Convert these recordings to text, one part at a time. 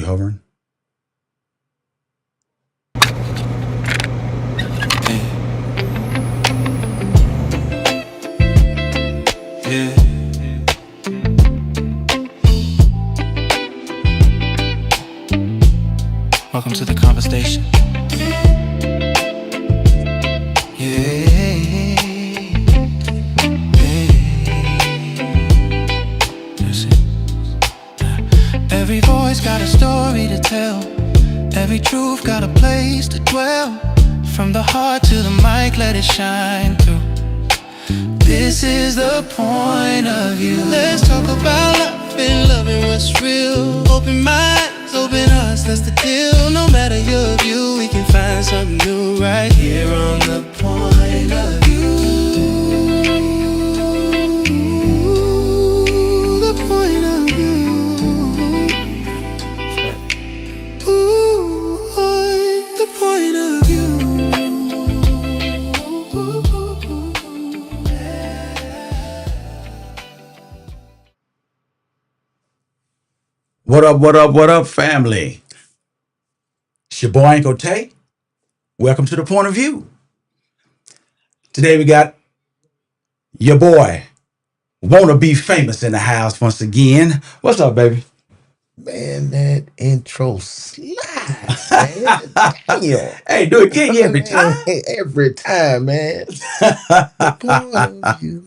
hovering? Yeah. Welcome to the conversation. Yeah. That's it. Every voice got a story to tell. Every truth got a place to dwell. From the heart to the mic, let it shine through. This is the point of view. Let's talk about love and loving what's real. Open minds, open hearts, that's the deal. No matter your view, we can find something new right here on the point of view. The point of view. Ooh, the point of view. What up, family? It's your boy Uncle Tay. Welcome to the point of view. Today we got your boy, Wanna Be Famous in the house once again. What's up, baby? Man, that intro slides, man. Damn. Hey, do it again every time. Every time, man. The point of view.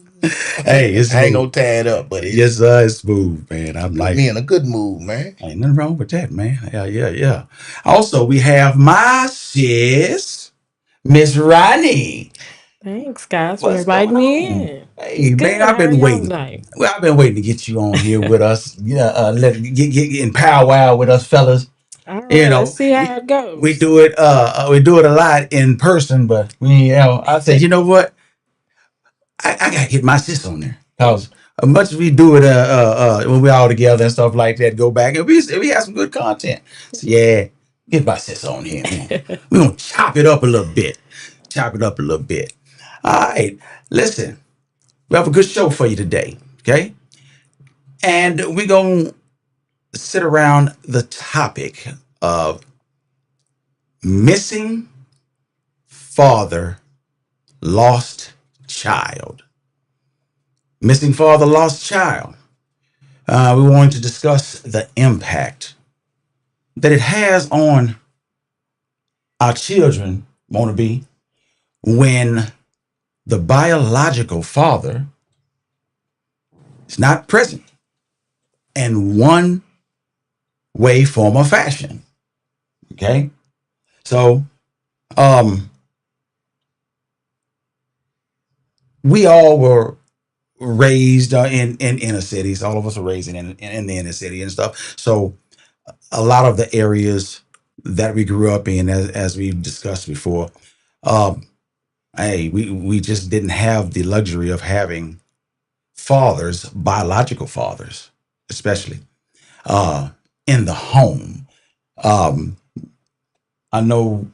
Hey, it's I ain't smooth. gonna tie it up, but Yes, sir, it's smooth, man. I'm put like, me in a good mood, man. ain't nothing wrong with that, man. Yeah. Also, we have my sis, Miss Ronnie. Thanks, guys, for What's inviting going me on? in. Hey, Good. man, I've How are been y'all waiting. tonight? Well, I've been waiting to get you on here with us. Yeah, let get in powwow with us fellas. All right, You let's know, see how it goes. we do it. We do it a lot in person, but I said, you know what? I gotta get my sis on there because as much as we do it, when we all together and stuff like that, go back and we have some good content. So yeah, get my sis on here. We gonna chop it up a little bit. Chop it up a little bit. All right, listen. We have a good show for you today, okay? And we're going to sit around the topic of missing father, lost child. Missing father, lost child. We wanted to discuss the impact that it has on our children, want to be, when the biological father is not present in one way, form, or fashion. Okay? So, we all were raised in inner cities. All of us are raised in the inner city and stuff. So a lot of the areas that we grew up in, as we discussed before, um, hey, we just didn't have the luxury of having fathers, biological fathers, especially uh, in the home. Um, I know,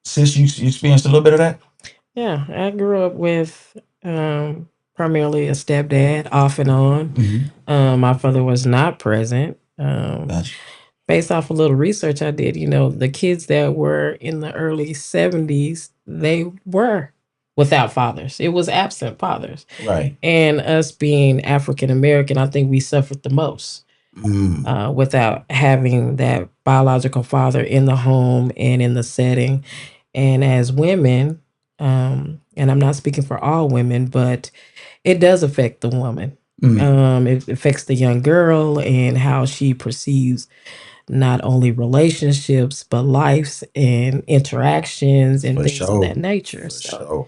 since you experienced a little bit of that. Yeah, I grew up with primarily a stepdad, off and on. My father was not present. Gotcha. Based off a little research I did, the kids that were in the early 70s, they were without fathers. It was absent fathers. Right. And us being African American, I think we suffered the most without having that biological father in the home and in the setting. And as women, and I'm not speaking for all women, but it does affect the woman. It affects the young girl and how she perceives not only relationships, but lives and interactions and For things of sure. that nature.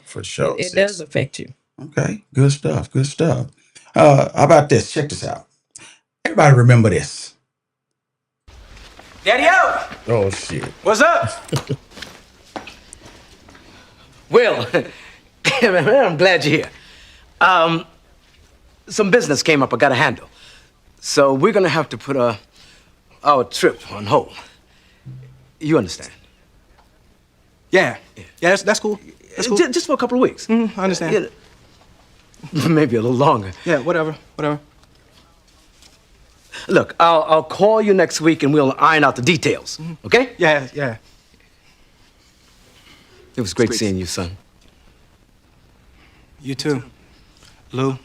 For So sure. it sis. does affect you. Okay, good stuff. Good stuff. How about this? Check this out. Everybody remember this. Daddy-o! Oh shit. What's up? Will, man, I'm glad you're here. Some business came up I gotta handle. So we're gonna have to put our trip on hold. You understand? Yeah, that's cool. That's cool. Just for a couple of weeks. I understand. Maybe a little longer. Yeah, whatever. Look, I'll call you next week and we'll iron out the details. Okay? Yeah, yeah. It was great seeing you, son. You too, Lou.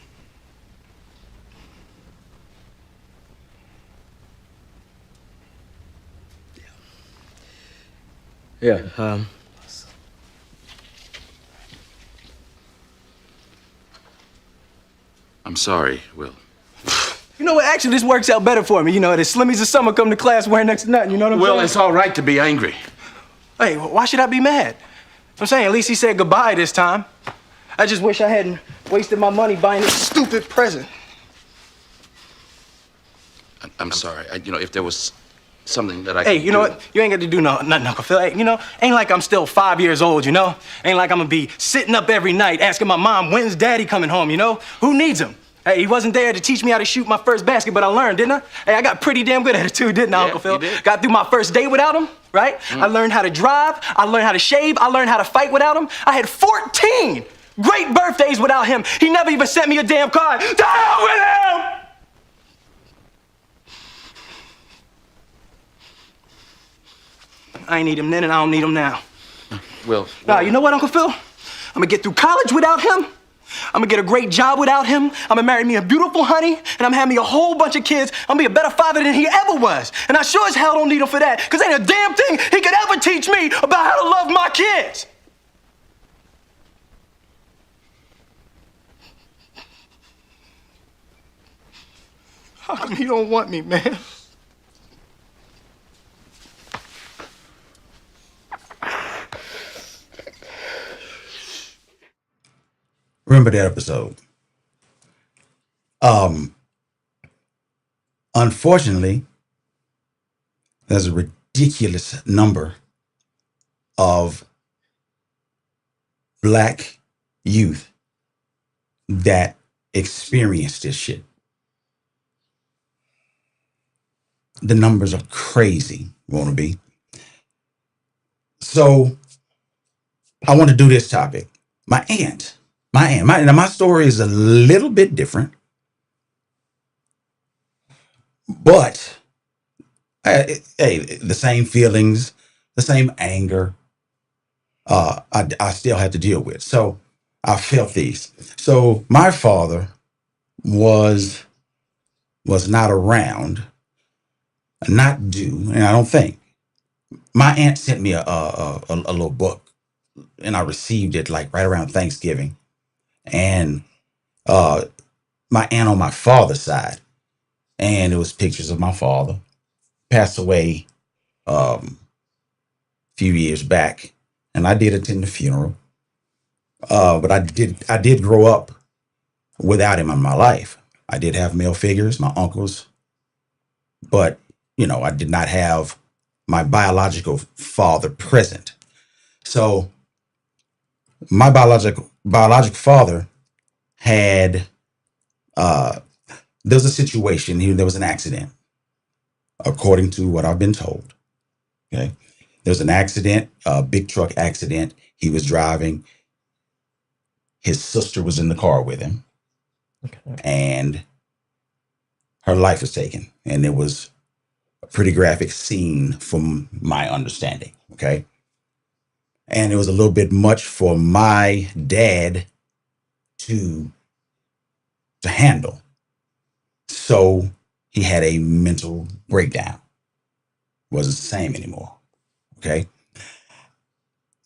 Yeah. I'm sorry, Will. You know what? Actually, this works out better for me. You know, the Slimmies of summer come to class wearing next to nothing. You know what I'm Will, saying? it's all right to be angry. Hey, why should I be mad? I'm saying at least he said goodbye this time. I just wish I hadn't wasted my money buying this stupid present. I'm sorry. If there was something that I could Hey, you know what? You ain't got to do nothing, Uncle Phil. Hey, ain't like I'm still 5 years old, you know? Ain't like I'm gonna be sitting up every night asking my mom, when's daddy coming home, you know? Who needs him? Hey, he wasn't there to teach me how to shoot my first basket, but I learned, didn't I? Hey, I got pretty damn good at it too, didn't I, Yeah, Uncle Phil? you did. Got through my first day without him, right? I learned how to drive, I learned how to shave, I learned how to fight without him. I had 14 great birthdays without him. He never even sent me a damn card. To hell with him! I ain't need him then and I don't need him now. Will. Nah, you know what, Uncle Phil? I'm gonna get through college without him. I'm gonna get a great job without him. I'm gonna marry me a beautiful honey, and I'm gonna have me a whole bunch of kids. I'm gonna be a better father than he ever was. And I sure as hell don't need him for that, because ain't a damn thing he could ever teach me about how to love my kids. How come he don't want me, man? Remember that episode. Unfortunately, there's a ridiculous number of black youth that experience this shit. The numbers are crazy, won't it be? So I want to do this topic. Now my story is a little bit different, but hey, the same feelings, the same anger, I still have to deal with. So I felt these. So my father was not around, not due, and I don't think. My aunt sent me a little book, and I received it like right around Thanksgiving. And my aunt on my father's side, and it was pictures of my father, passed away a few years back, and I did attend the funeral. But I did grow up without him in my life. I did have male figures, my uncles, but I did not have my biological father present. So my biological father had there's a situation here. There was an accident, according to what I've been told. Okay, there was an accident, a big truck accident. He was driving. His sister was in the car with him, and her life was taken. And it was a pretty graphic scene, from my understanding. Okay, and it was a little bit much for my dad to handle. So he had a mental breakdown. Wasn't the same anymore. Okay.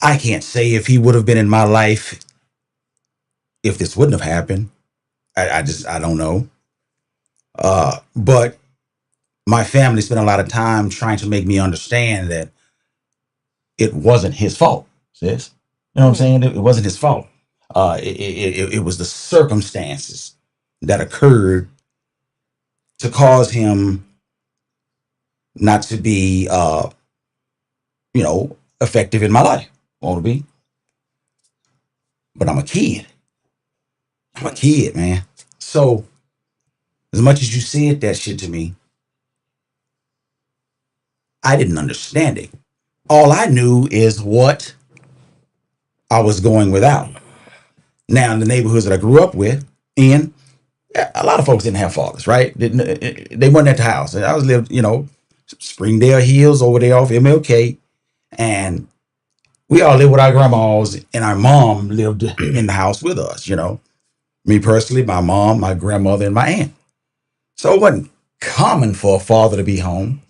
I can't say if he would have been in my life if this wouldn't have happened. I don't know. But my family spent a lot of time trying to make me understand that it wasn't his fault, sis. You know what I'm saying? It wasn't his fault. It was the circumstances that occurred to cause him not to be, effective in my life. Want to be? But I'm a kid. I'm a kid, man. So as much as you said that shit to me, I didn't understand it. All I knew is what I was going without. Now, in the neighborhoods that I grew up in, a lot of folks didn't have fathers, right? They weren't at the house. And I was lived, Springdale Hills over there off MLK, and we all lived with our grandmas, and our mom lived in the house with us. Me personally, my mom, my grandmother, and my aunt. So it wasn't common for a father to be home,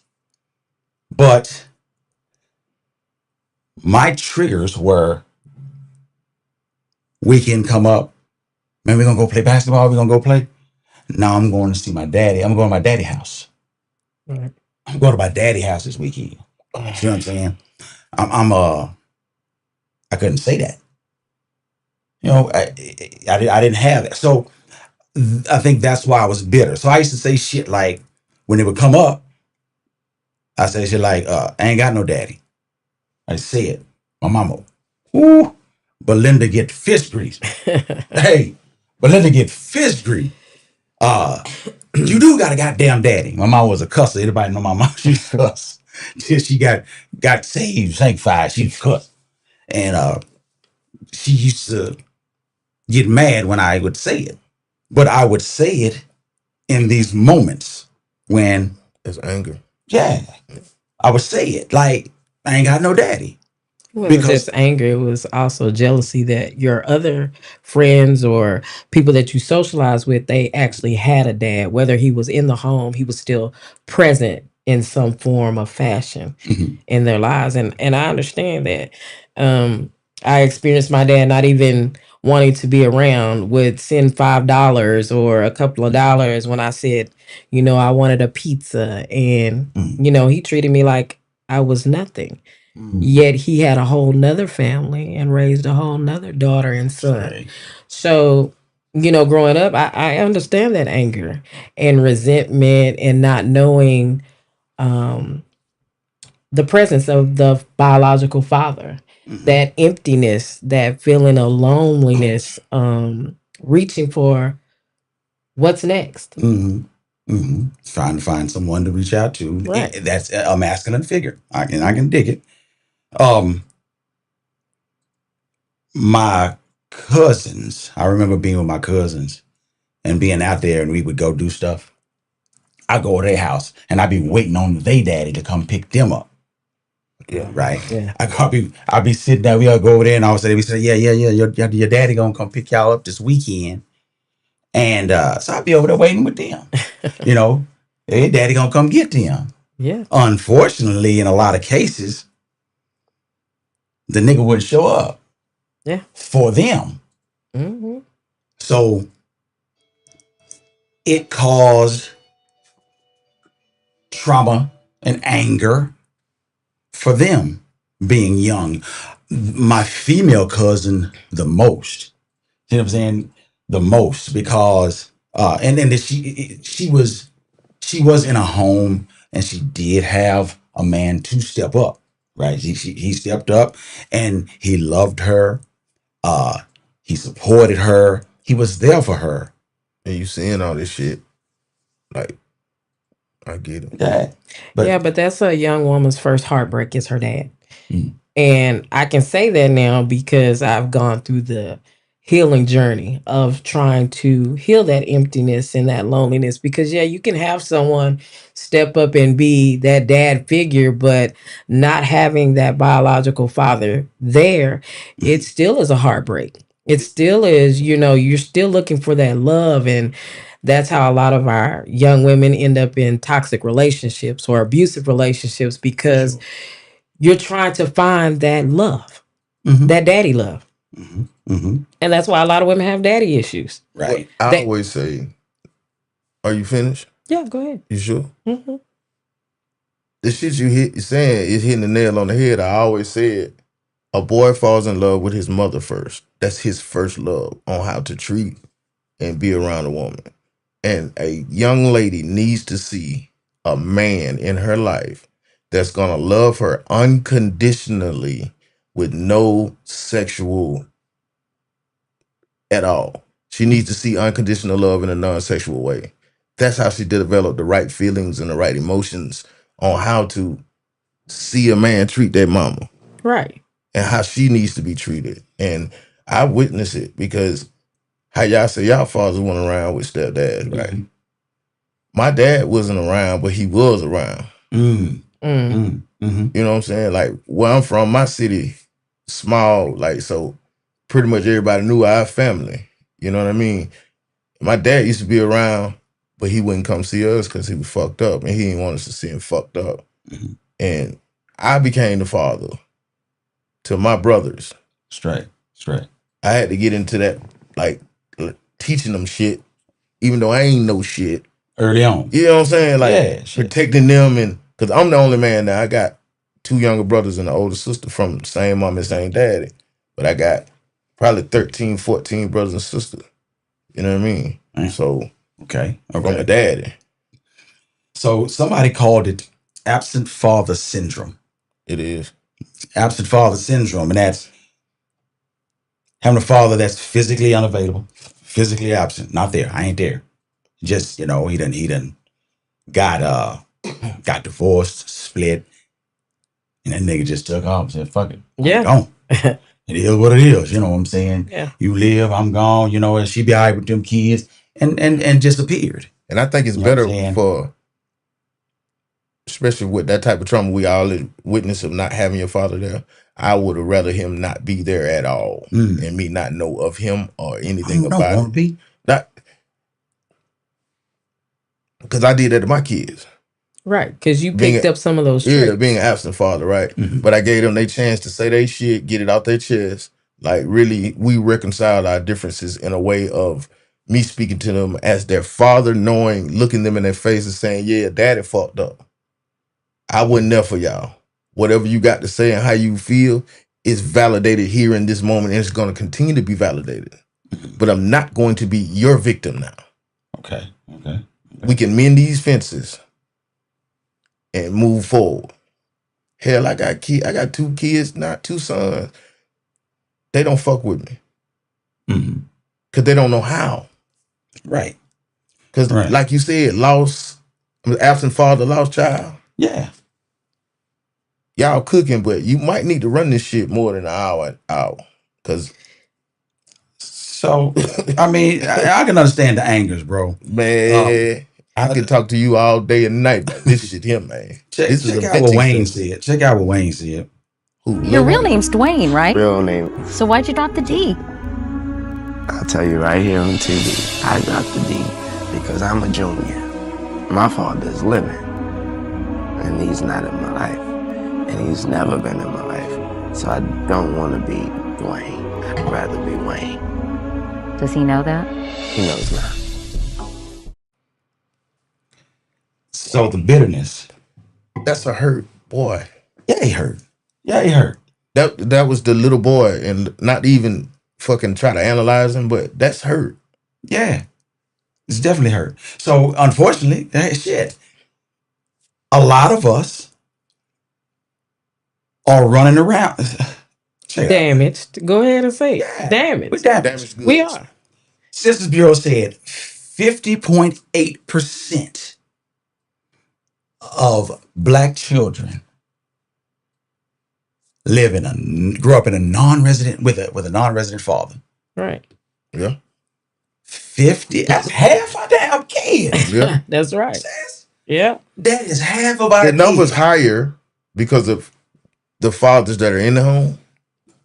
but my triggers were weekend come up. Man, we're gonna go play basketball. We're gonna go play. Now I'm going to see my daddy. I'm going to my daddy house. Right. I'm going to my daddy house this weekend. You know what I'm saying? I couldn't say that. I didn't have it. So I think that's why I was bitter. So I used to say shit like, when it would come up, I say shit like, I ain't got no daddy. I say it. My mama, ooh, Belinda get fist grease. Hey, Belinda get fist grease. You do got a goddamn daddy. My mom was a cusser. Anybody know my mom? She was a cuss. Till she got saved, sanctified. She was cuss. And she used to get mad when I would say it. But I would say it in these moments when, It's anger. yeah, I would say it like, I ain't got no daddy. It wasn't Because- just anger, it was also jealousy that your other friends or people that you socialize with, they actually had a dad. Whether he was in the home, he was still present in some form of fashion Mhm. in their lives. And I understand that. I experienced my dad not even wanting to be around, would send $5 or a couple of dollars when I said, I wanted a pizza. And, he treated me like I was nothing. Yet he had a whole nother family and raised a whole nother daughter and son. Right. So, growing up, I understand that anger and resentment and not knowing the presence of the biological father, that emptiness, that feeling of loneliness, reaching for what's next. Trying to find someone to reach out to. Right. That's a masculine figure. I can dig it. My cousins, I remember being with my cousins and being out there, and we would go do stuff. I go to their house and I'd be waiting on their daddy to come pick them up. Yeah. Right. Yeah. I'd be sitting there. We all go over there, and all of a sudden we say, yeah. Your daddy gonna come pick y'all up this weekend, and so I'd be over there waiting with them. Hey, daddy gonna come get them. Yeah. Unfortunately, in a lot of cases, the nigga wouldn't show up. Yeah. For them. Hmm. So it caused trauma and anger for them being young. My female cousin, the most. You know what I'm saying? The most, because and then she was in a home, and she did have a man to step up, right? He stepped up, and he loved her. He supported her. He was there for her. And you seeing all this shit. Like, I get it. Yeah. But that's a young woman's first heartbreak is her dad. Mm. And I can say that now because I've gone through the healing journey of trying to heal that emptiness and that loneliness. Because you can have someone step up and be that dad figure, but not having that biological father there, it still is a heartbreak. It still is, you're still looking for that love. And that's how a lot of our young women end up in toxic relationships or abusive relationships, because you're trying to find that love, that daddy love. And that's why a lot of women have daddy issues. Right. I always say, are you finished? Yeah, go ahead. You sure? Hmm. The shit you saying is hitting the nail on the head. I always said, a boy falls in love with his mother first. That's his first love on how to treat and be around a woman. And a young lady needs to see a man in her life that's going to love her unconditionally with no sexual at all. She needs to see unconditional love in a non-sexual way. That's how she developed the right feelings and the right emotions on how to see a man treat their mama. Right. And how she needs to be treated. And I witness it because how y'all say y'all fathers went around with stepdads, right? Mhm. My dad wasn't around, but he was around. Mm. Mm. Mm. Mhm. You know what I'm saying? Like where I'm from, my city, small, like so pretty much everybody knew our family. You know what I mean? My dad used to be around, but he wouldn't come see us because he was fucked up and he didn't want us to see him fucked up. Mhm. And I became the father to my brothers. Straight. I had to get into that, like teaching them shit, even though I ain't know shit. Early on. You know what I'm saying? Like Yeah, shit. protecting them, and because I'm the only man now. I got 2 younger brothers and an older sister from the same mom and same daddy. But I got probably 13, 14 brothers and sisters. You know what I mean? Mm. So Okay. from a daddy, So somebody called it absent father syndrome. it is. Absent father syndrome, and that's having a father that's physically unavailable, physically absent, not there. I ain't there. Just he done got divorced, split, and that nigga just took off and said, "Fuck it, I'm Yeah. gone." It is what it is. You know what I'm saying? Yeah. You live, I'm gone. You know, and she be all right with them kids, and disappeared. And I think it's You know what I'm better saying? for, especially with that type of trauma we all witness of not having your father there. I would have rather him not be there at all Mm. and me not know of him or I anything don't about want it. to be. Not because I did that to my kids. Right. Because you Being picked a- up some of those Yeah, traits. being an absent father, right? Mhm. But I gave them their chance to say they shit, get it out their chest. Like really, we reconciled our differences in a way of me speaking to them as their father, knowing, looking them in their face and saying, "Yeah, daddy fucked up. I wasn't there for y'all. Whatever you got to say and how you feel is validated here in this moment, and it's going to continue to be validated. But I'm not going to be your victim now. Okay. We can mend these fences and move forward. Hell, I got 2 kids, not 2 sons. They don't fuck with me Hmm. because they don't know how. Right. Because, Right. like you said, absent father, lost child. Yeah. Y'all cooking, but you might need to run this shit more than an hour. Because, So, I mean, I can understand the angers, bro. man, I can talk to you all day and night about this shit here, man. Check This is a out what venting Wayne session. said. Check out what Wayne said. Who, Your Lil real Wayne? name's Dwayne, right? Real name. So why'd you drop the D? I'll tell you right here on TV. I dropped the D because I'm a junior. My father's living, and he's not in my life, and he's never been in my life. So I don't want to be Dwayne. I'd rather be Wayne. Does he know that? He knows now. So the bitterness. That's a hurt, boy. Yeah, he hurt. Yeah, he hurt. That was the little boy, and not even fucking try to analyze him, but that's hurt. Yeah. It's definitely hurt. So unfortunately, shit. A lot of us are running around. Check it out. Damaged. Go ahead and say it. Yeah. Damaged. We're damaged. Damaged goods. We are. Census Bureau said 50.8% of black children grew up in a non-resident with a non-resident father. Right. Yeah. 50. That's half our damn kids. Yeah. That's right. Sis. Yeah. That is half of our The number's kids. higher because of the fathers that are in the home,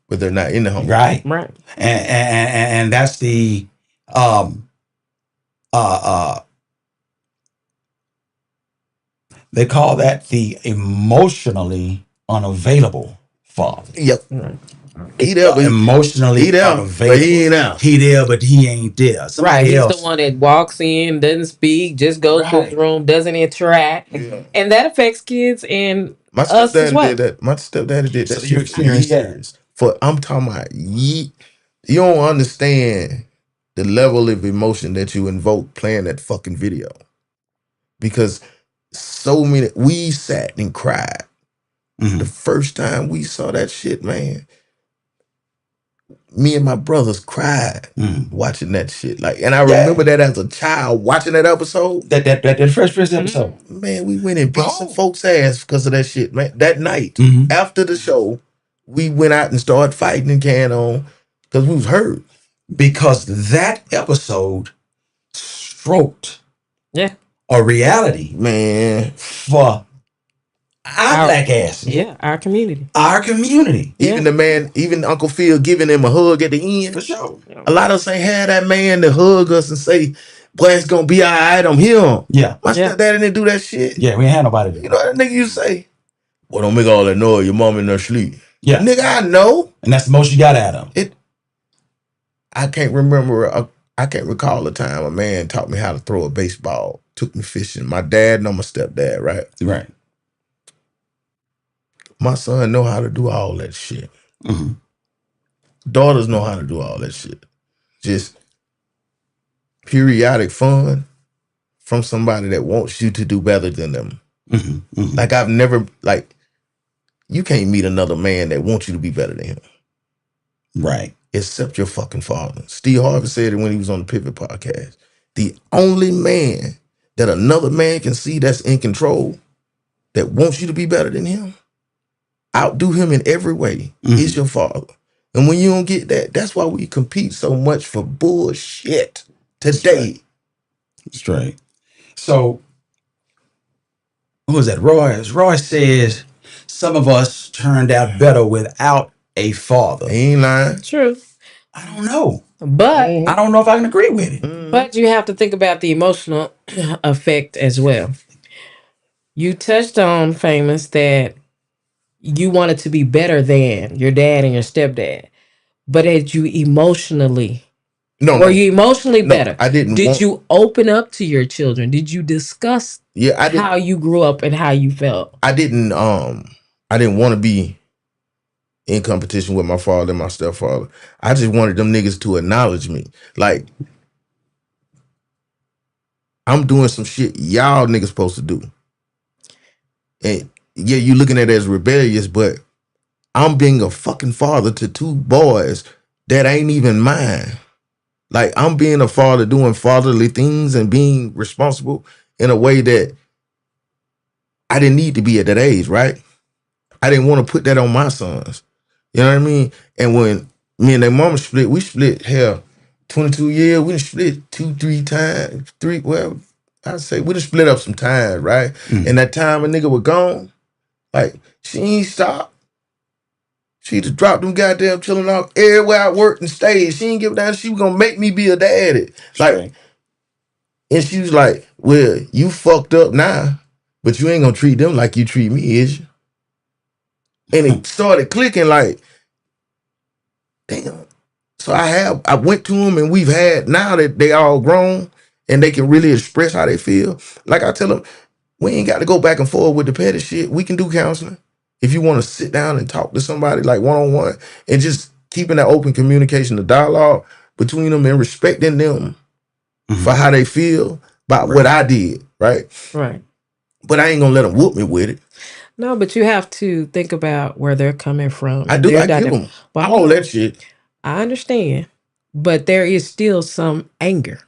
but they're not in the home. Right. Right. And that's the they call that the emotionally unavailable father. Yep. Right. He there, but Emotionally he there, unavailable. but he ain't out. He there, but he ain't there. Right. Somebody He's else. the one that walks in, doesn't speak, just goes to Right. his room, doesn't interact. Yeah. And that affects kids and My us as stepdaddy well. did that. My stepdaddy did that So you shit for experienced that. years. I'm talking about you don't understand the level of emotion that you invoke playing that fucking video. Because we sat and cried. Mhm. The first time we saw that shit, man, me and my brothers cried Mhm. watching that shit. And I remember that as a child watching that episode. That first episode. Man, we went and beat some Bro. folks' ass because of that shit, man. That night, Mhm. after the show, we went out and started fighting and carrying on because we was hurt. because that episode stroked Yeah. a reality Man, for our black asses, Yeah, our community. our community, even the man, even Uncle Phil giving him a hug at the end. for sure. A lot of us ain't had that man to hug us and say, boy, it's gonna be all right, I'm here. Yeah, My Yeah. stepdad didn't do that shit. yeah, we ain't had nobody You there. know what that nigga used to say? Well, don't make all that noise. Your mom in her sleep. Yeah, Nigga, I know. and that's the most you got out of them. I can't remember. I can't recall a time a man taught me how to throw a baseball. Took me fishing. My dad and my stepdad, right? Right. My son know how to do all that shit. Mm-hmm. Daughters know how to do all that shit. Just periodic fun from somebody that wants you to do better than them. Mm-hmm. Mm-hmm. Like I've never you can't meet another man that wants you to be better than him. Right. Except your fucking father. Steve Harvey said it when he was on the Pivot podcast. The only man that another man can see that's in control, that wants you to be better than him, outdo him in every way, is your father. And when you don't get that, that's why we compete so much for bullshit today. Straight. So, who was that? Roy says some of us turned out better without a father. He ain't lying. True. I don't know. But I don't know if I can agree with it. but you have to think about the emotional effect as well. You touched on, Famous, that you wanted to be better than your dad and your stepdad. But as you emotionally, No, were you emotionally no, better? I didn't Did want- you open up to your children? Did you discuss Yeah, I didn't. how you grew up and how you felt? I didn't want to be in competition with my father and my stepfather. I just wanted them niggas to acknowledge me. Like, I'm doing some shit y'all niggas supposed to do. And yeah, you looking at it as rebellious, but I'm being a fucking father to two boys that ain't even mine. Like, I'm being a father doing fatherly things and being responsible in a way that I didn't need to be at that age, right? I didn't want to put that on my sons. You know what I mean? And when me and their mama split, we split, hell, 22 years, we done split 2-3 times, I'd say we done split up some times, right? And that time a nigga was gone, like, she ain't stopped. She just dropped them goddamn chilling off everywhere I worked and stayed. She ain't give a damn. She was gonna make me be a daddy. Like, and she was like, well, you fucked up now, but you ain't gonna treat them like you treat me, is you? And it started clicking like, damn. So I went to them, and we've had, now that they all grown and they can really express how they feel. Like I tell them, we ain't got to go back and forth with the petty shit. We can do counseling. If you want to sit down and talk to somebody like one-on-one and just keeping that open communication, the dialogue between them and respecting them for how they feel about what I did, right? Right. But I ain't gonna let them whoop me with it. No, but you have to think about where they're coming from. I do. They're I not- give them But all that shit. I understand, but there is still some anger,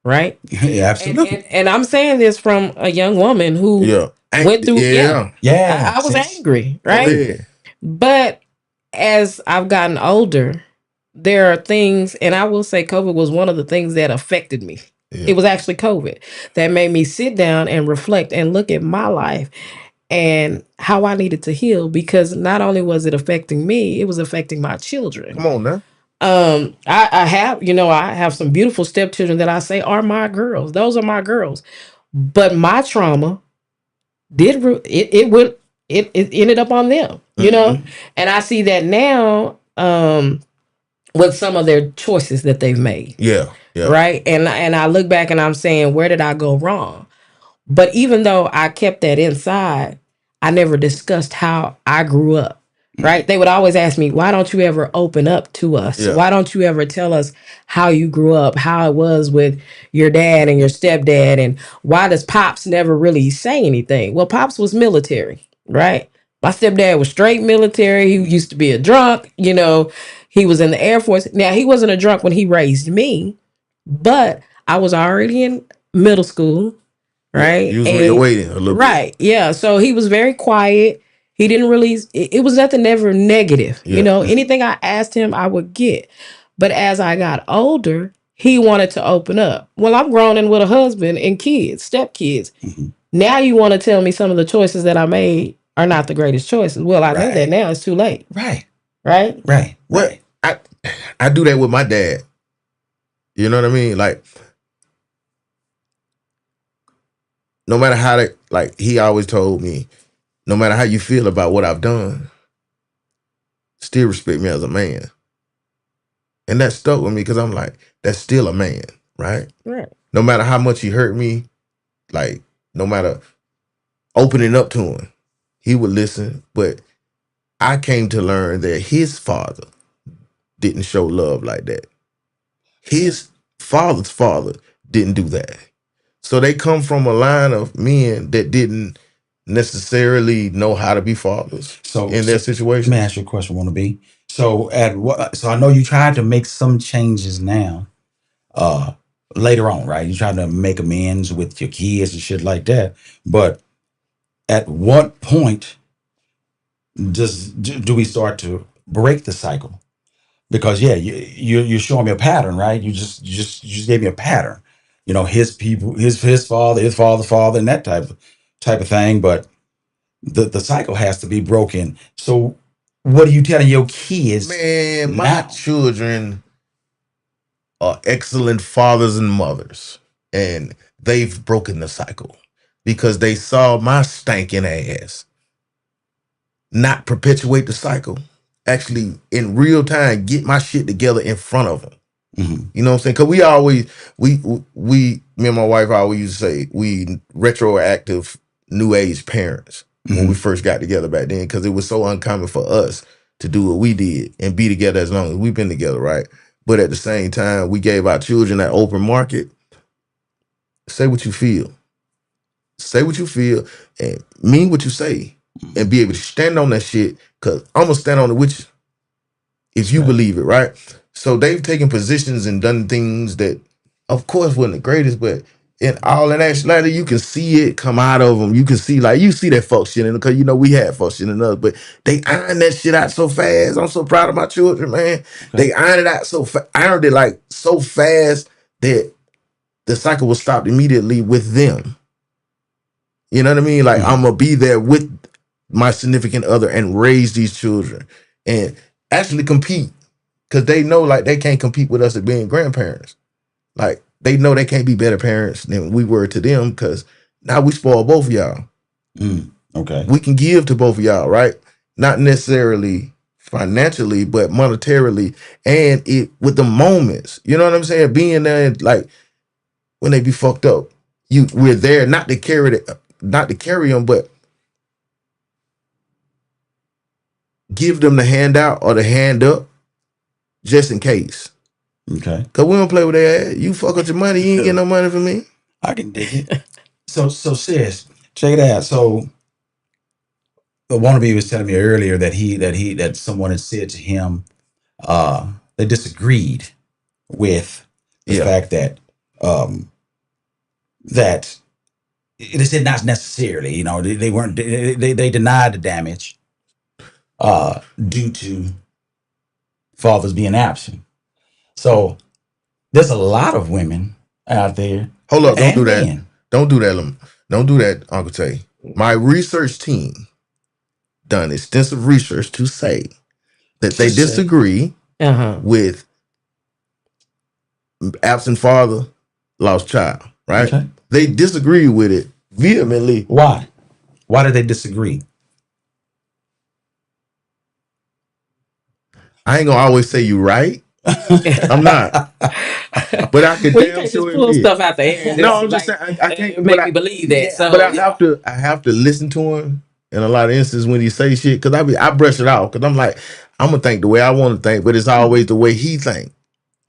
right? Yeah, absolutely. And I'm saying this from a young woman who went through. Yeah. I was angry, Oh, right? yeah. But as I've gotten older, there are things, and I will say COVID was one of the things that affected me. It was actually COVID that made me sit down and reflect and look at my life and how I needed to heal, because not only was it affecting me, it was affecting my children. Come on now. I have some beautiful stepchildren that I say are my girls. Those are my girls. But my trauma it ended up on them, you know? And I see that now with some of their choices that they've made. Yeah. Right? And I look back and I'm saying, where did I go wrong? But even though I kept that inside, I never discussed how I grew up, right? They would always ask me, why don't you ever open up to us? Yeah. Why don't you ever tell us how you grew up, how it was with your dad and your stepdad, and why does Pops never really say anything? Well, Pops was military, right? My stepdad was straight military. He used to be a drunk, you know. He was in the Air Force. Now, he wasn't a drunk when he raised me, but I was already in middle school. Right. You was waiting a little bit. Right. Yeah. So he was very quiet. He didn't really, it was nothing ever negative. Yeah. You know, anything I asked him, I would get. But as I got older, he wanted to open up. Well, I'm grown and with a husband and kids, stepkids. Mhm. Now you want to tell me some of the choices that I made are not the greatest choices. Well, I know Right. that now. It's too late, Right. right? Right. What Right. I do that with my dad. You know what I mean? Like, no matter how they, like, he always told me, no matter how you feel about what I've done, still respect me as a man. And that stuck with me because I'm like, that's still a man, right? Right. No matter how much he hurt me, like, no matter opening up to him, he would listen. But I came to learn that his father didn't show love like that. His father's father didn't do that. So they come from a line of men that didn't necessarily know how to be fathers So in their let situation. me ask you a question, wanna be. So at what so I know you tried to make some changes now, uh later on, right? You tried to make amends with your kids and shit like that. But at what point do we start to break the cycle? Because yeah, you're showing me a pattern, right? You just gave me a pattern. You know, his people, his father, his father's father, and that type of thing. But the cycle has to be broken. So what are you telling your kids Man, my now? children are excellent fathers and mothers, and they've broken the cycle because they saw my stinking ass not perpetuate the cycle. Actually, in real time, get my shit together in front of them. Mhm. You know what I'm saying? Because we always, me and my wife always used to say we retroactive new age parents when we Mhm. first got together back then, because it was so uncommon for us to do what we did and be together as long as we've been together, right? But at the same time, we gave our children that open market. Say what you feel. Say what you feel and mean what you say, and be able to stand on that shit. Because I'm gonna stand on it with you if you Right. believe it, right? So they've taken positions and done things that, of course, wasn't the greatest, but in all in actuality, you can see it come out of them. You can see, like, you see that fuck shit in them, because you know we had fuck shit in us, but they ironed that shit out so fast. I'm so proud of my children, man. They ironed it out ironed it like so fast that the cycle was stopped immediately with them. You know what I mean? Like, Mhm. I'm gonna be there with my significant other and raise these children and actually compete, because they know, like, they can't compete with us as being grandparents. Like, they know they can't be better parents than we were to them, because now we spoil both of y'all. Okay. We can give to both of y'all, right? Not necessarily financially, but monetarily, and it with the moments. You know what I'm saying? Being there, like, when they be fucked up, we're there not to carry them, but give them the handout or the hand up just in case. Okay. Cause we don't play with their ass. You fuck with your money, you ain't get no money from me. I can dig it. So sis, check it out. So the wannabe was telling me earlier that someone had said to him, they disagreed with the Yeah. fact that that they said not necessarily, you know, they weren't they denied the damage due to fathers being absent. So there's a lot of women out there Hold up, don't and do that. men. Don't do that. Don't do that, Uncle Tay. My research team done extensive research to say that they To say- disagree Uh-huh. with absent father, lost child, right? Okay. They disagree with it vehemently. Why? Why did they disagree? I ain't gonna always say you right. I'm not. But I can Well, you damn can't sure just pull admit. stuff out the air. No, I'm just saying I can't make but me believe that. So, but I have to listen to him in a lot of instances when he say shit, because I brush it off, because I'm like, I'm gonna think the way I want to think, but it's always the way he think,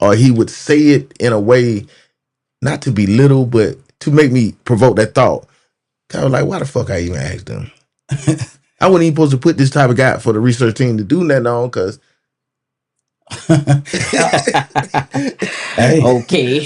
or he would say it in a way not to belittle, but to make me provoke that thought. I was like, why the fuck I even asked them? I wasn't even supposed to put this type of guy for the research team to do nothing on, because Hey, okay.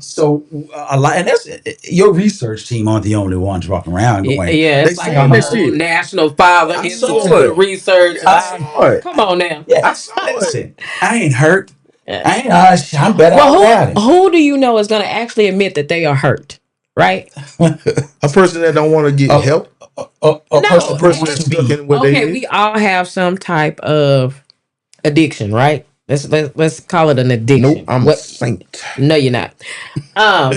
so a lot, and that's your research team aren't the only ones walking around Yeah, going. yeah, They it's like saying a that whole shit. national father I institute saw it. research. I saw it. Come on now. Yeah, I saw it. listen, I ain't hurt. I'm better Well, about it. who do you know is going to actually admit that they are hurt, right? A person that don't want to get help. A No, person A who person wants that's to stuck be. in what they okay, is. we all have some type of addiction, right? Let's call it an addiction. Nope, I'm a What? saint. No, you're not. Um,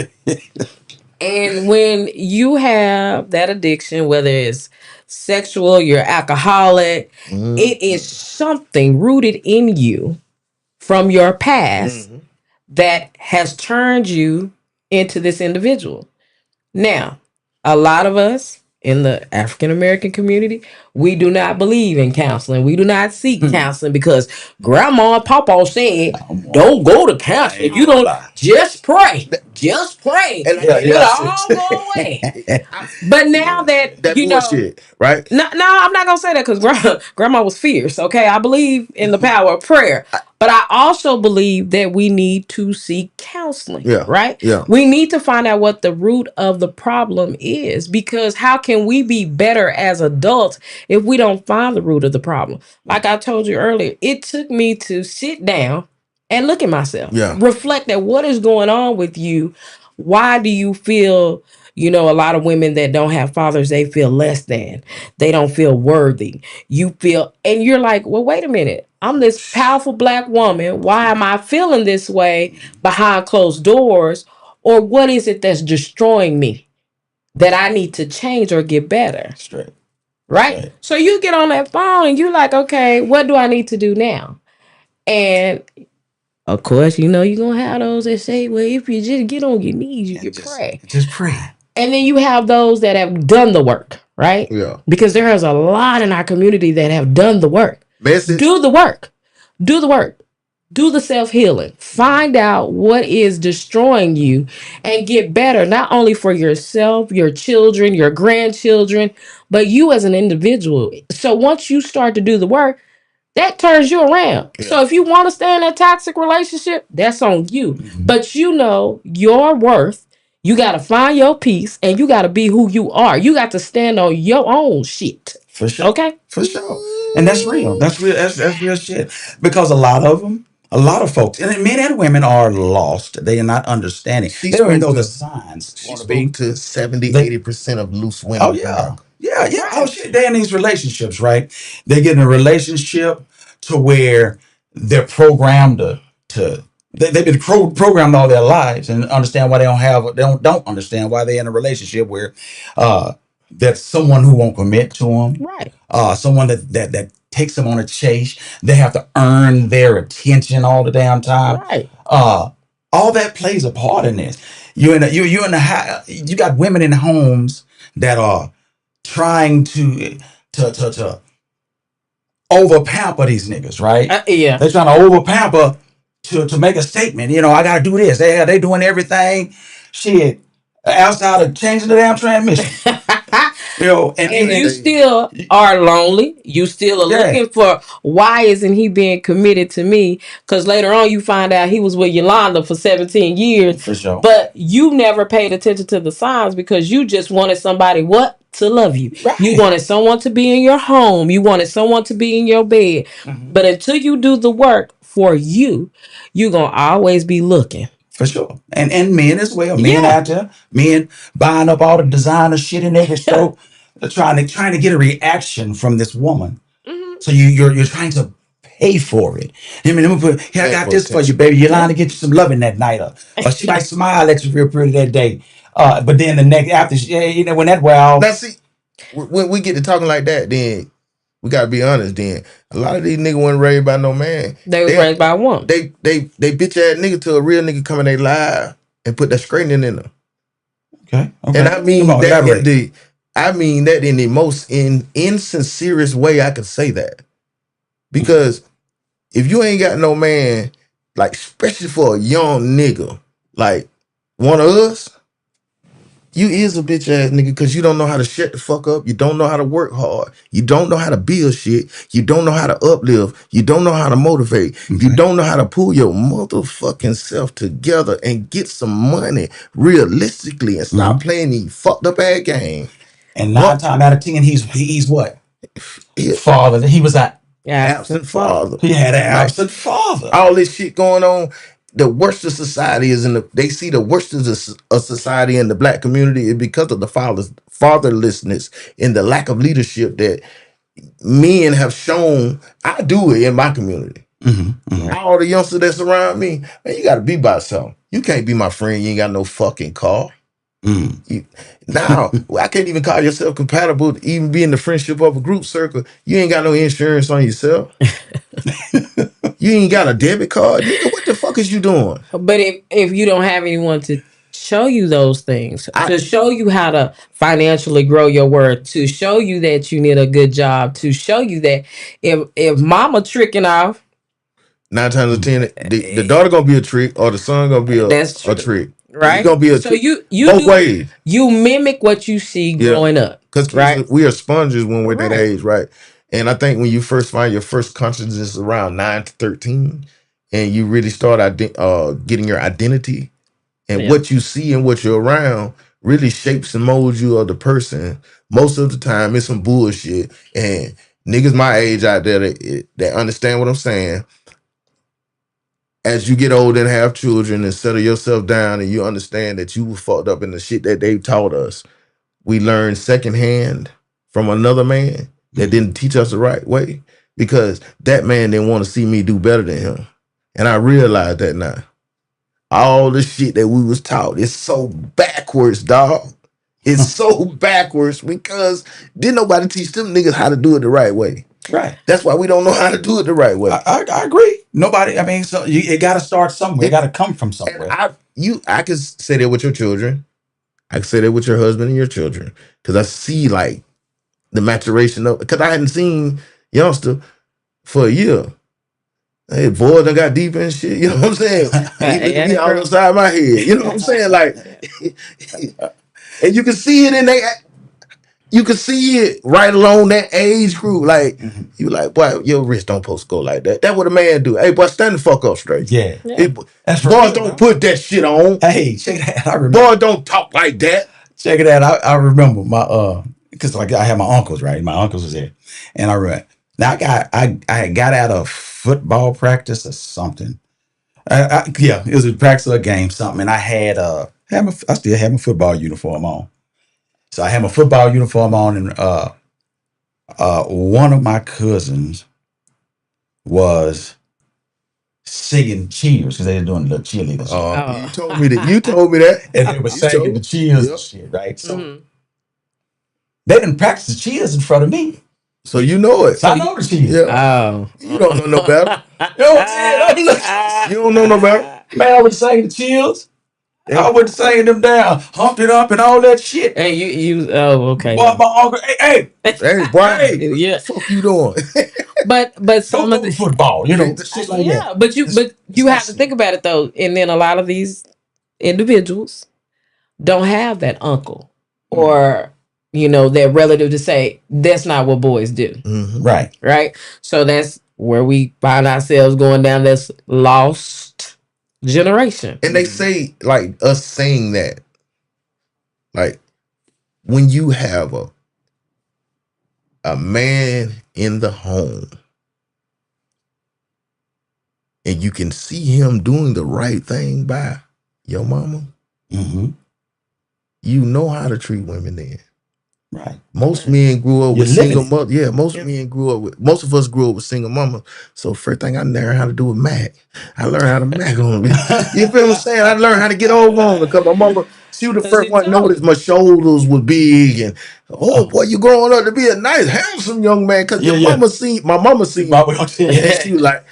and when you have that addiction, whether it's sexual, you're alcoholic, it is something rooted in you from your past that has turned you into this individual. Now, a lot of us in the African American community, we do not believe in counseling. We do not seek counseling because grandma and papa said, don't go to counseling. You don't just pray. Just pray. And Yeah, It'll all go away. But now that, that you know, bullshit, right? no, I'm not gonna say that because grandma was fierce. Okay, I believe in the power of prayer, but I also believe that we need to seek counseling. Yeah, Right? yeah. We need to find out what the root of the problem is, because how can we be better as adults if we don't find the root of the problem? Like I told you earlier, it took me to sit down and look at myself, Yeah. reflect at what is going on with you. Why do you feel, a lot of women that don't have fathers, they feel less than, they don't feel worthy. You feel, and you're like, well, wait a minute. I'm this powerful black woman. Why am I feeling this way behind closed doors? Or what is it that's destroying me that I need to change or get better? Straight. Right? Right. So you get on that phone and you're like, okay, what do I need to do now? And of course, you're going to have those that say, well, if you just get on your knees, you can pray. Just pray. And then you have those that have done the work, right? Yeah. Because there is a lot in our community that have done the work. Message. Do the work. Do the work. Do the self-healing. Find out what is destroying you and get better, not only for yourself, your children, your grandchildren, but you as an individual. So once you start to do the work, that turns you around. Yeah. So if you want to stay in that toxic relationship, that's on you. But you know your worth. You got to find your peace and you got to be who you are. You got to stand on your own shit. For sure. Okay? For sure. And that's real. That's real. That's real shit. Because a lot of folks, and men and women are lost. They are not understanding. She They don't even know spoke the to- signs. She Wanna be. spoke to 70, They- 80% of loose women. Oh yeah. Yeah. Oh shit. They're in these relationships, right? They get in a relationship to where they're programmed they've been programmed all their lives and understand why they don't understand why they're in a relationship where that's someone who won't commit to them. Right. Someone that takes them on a chase. They have to earn their attention all the damn time. Right. All that plays a part in this. You got women in homes that are trying to over pamper these niggas, right? Yeah. They're trying to over pamper to make a statement. I gotta do this. They doing everything, shit, outside of changing the damn transmission. And you still are lonely. You still are Yeah. looking for, why isn't he being committed to me? Because later on you find out he was with Yolanda for 17 years. For sure. But you never paid attention to the signs because you just wanted somebody to love you. Right. You wanted someone to be in your home. You wanted someone to be in your bed. But until you do the work for you, you're going to always be looking. For sure. And men as well. Men Yeah. out there. Men buying up all the designer shit in their store, trying to get a reaction from this woman. So you're trying to pay for it. I got this for you, baby. Yolanda get you some loving that night. Or she might smile at you real pretty that day. But then the next after when that wow. Now see, when we get to talking like that, then we gotta be honest. Then a lot of these niggas weren't raised by no man. They was raised by a woman. They bitch ass nigga to a real nigga come in their live and put that straightening in them. Okay. And I mean Come on, that elaborate. in the most insincerest way I could say that. Because if you ain't got no man, like especially for a young nigga, like one of us, you is a bitch ass nigga because you don't know how to shut the fuck up. You don't know how to work hard. You don't know how to build shit. You don't know how to uplift. You don't know how to motivate. You don't know how to pull your motherfucking self together and get some money realistically and stop playing these fucked up ass game. And 9 times out of 10, he's what? Yeah. Father. He was a absent father. He had an Like, absent father. all this shit going on. The worst of society is they see the worst of society in the black community is because of the fatherlessness and the lack of leadership that men have shown. I do it in my community. All the youngsters that surround me, man, you got to be by something. You can't be my friend. You ain't got no fucking car. Now, I can't even call yourself compatible to even be in the friendship of a group circle. You ain't got no insurance on yourself. You ain't got a debit card. Nigga, what the fuck is you doing? But if you don't have anyone to show you those things, to show you how to financially grow your worth, to show you that you need a good job, to show you that if mama tricking off, 9 times out of 10, the daughter gonna be a trick or the son gonna be a trick. right? It's gonna be a So trick you both ways. You mimic what you see growing up. Because right? we are sponges when we're that Right. age, right? And I think when you first find your first consciousness around 9 to 13, and you really start getting your identity and what you see and what you're around really shapes and molds you of the person. Most of the time, it's some bullshit. And niggas my age out there that understand what I'm saying. As you get older and have children and settle yourself down and you understand that you were fucked up in the shit that they taught us, we learned secondhand from another man that didn't teach us the right way because that man didn't want to see me do better than him. And I realized that now. All the shit that we was taught is so backwards, dog. It's so backwards because didn't nobody teach them niggas how to do it the right way. Right. That's why we don't know how to do it the right way. I agree. Nobody. I mean, so it got to start somewhere. It got to come from somewhere. I could say that with your children. I can say that with your husband and your children because I see like the maturation of. Because I hadn't seen youngster for a year. Hey, boy, done got deep and shit. You know what I'm saying? He all inside my head. You know what I'm saying? Like, and you can see it in they. You can see it right along that age group. Like, you like, boy, your wrist don't supposed to go like that. That's what a man do. Hey, boy, stand the fuck up straight. Yeah. That's boys don't put that shit on. Hey, check that. I remember. Boys don't talk like that. Check it out. I remember my because like I had my uncles, right? My uncles was there, and I remember. Now I got out of football practice or something. Yeah, it was a practice or a game, something, and I had I still had my football uniform on. So I had my football uniform on, and one of my cousins was singing cheers because they were doing the cheerleaders. You told me that. You told me that. And they were singing the cheers and shit, right? So they didn't practice the cheers in front of me. So you know it. So I know the cheers. Yeah. You don't know no better. You know what I'm saying? You don't know no better. Man, I was singing the cheers. I was singing them down, humped it up and all that shit. Hey, you okay. Boy, my uncle, hey, boy, yeah. What the fuck you doing? But some of the football, you know, shit like that. but you have to think about it though, and then a lot of these individuals don't have that uncle or that relative to say that's not what boys do. Right. So that's where we find ourselves going down this lost generation. And they say like us saying that, like when you have a man in the home and you can see him doing the right thing by your mama, you know how to treat women then. Right. Most men grew up with single mother. Yeah, most men grew up with. Most of us grew up with single mama. So first thing I learned how to do with Mac. I learned how to Mac on me. You feel what I'm saying? I learned how to get over on because my mama. She was the first one to notice my shoulders were big and boy, you growing up to be a nice, handsome young man. Because my mama seen and she was like,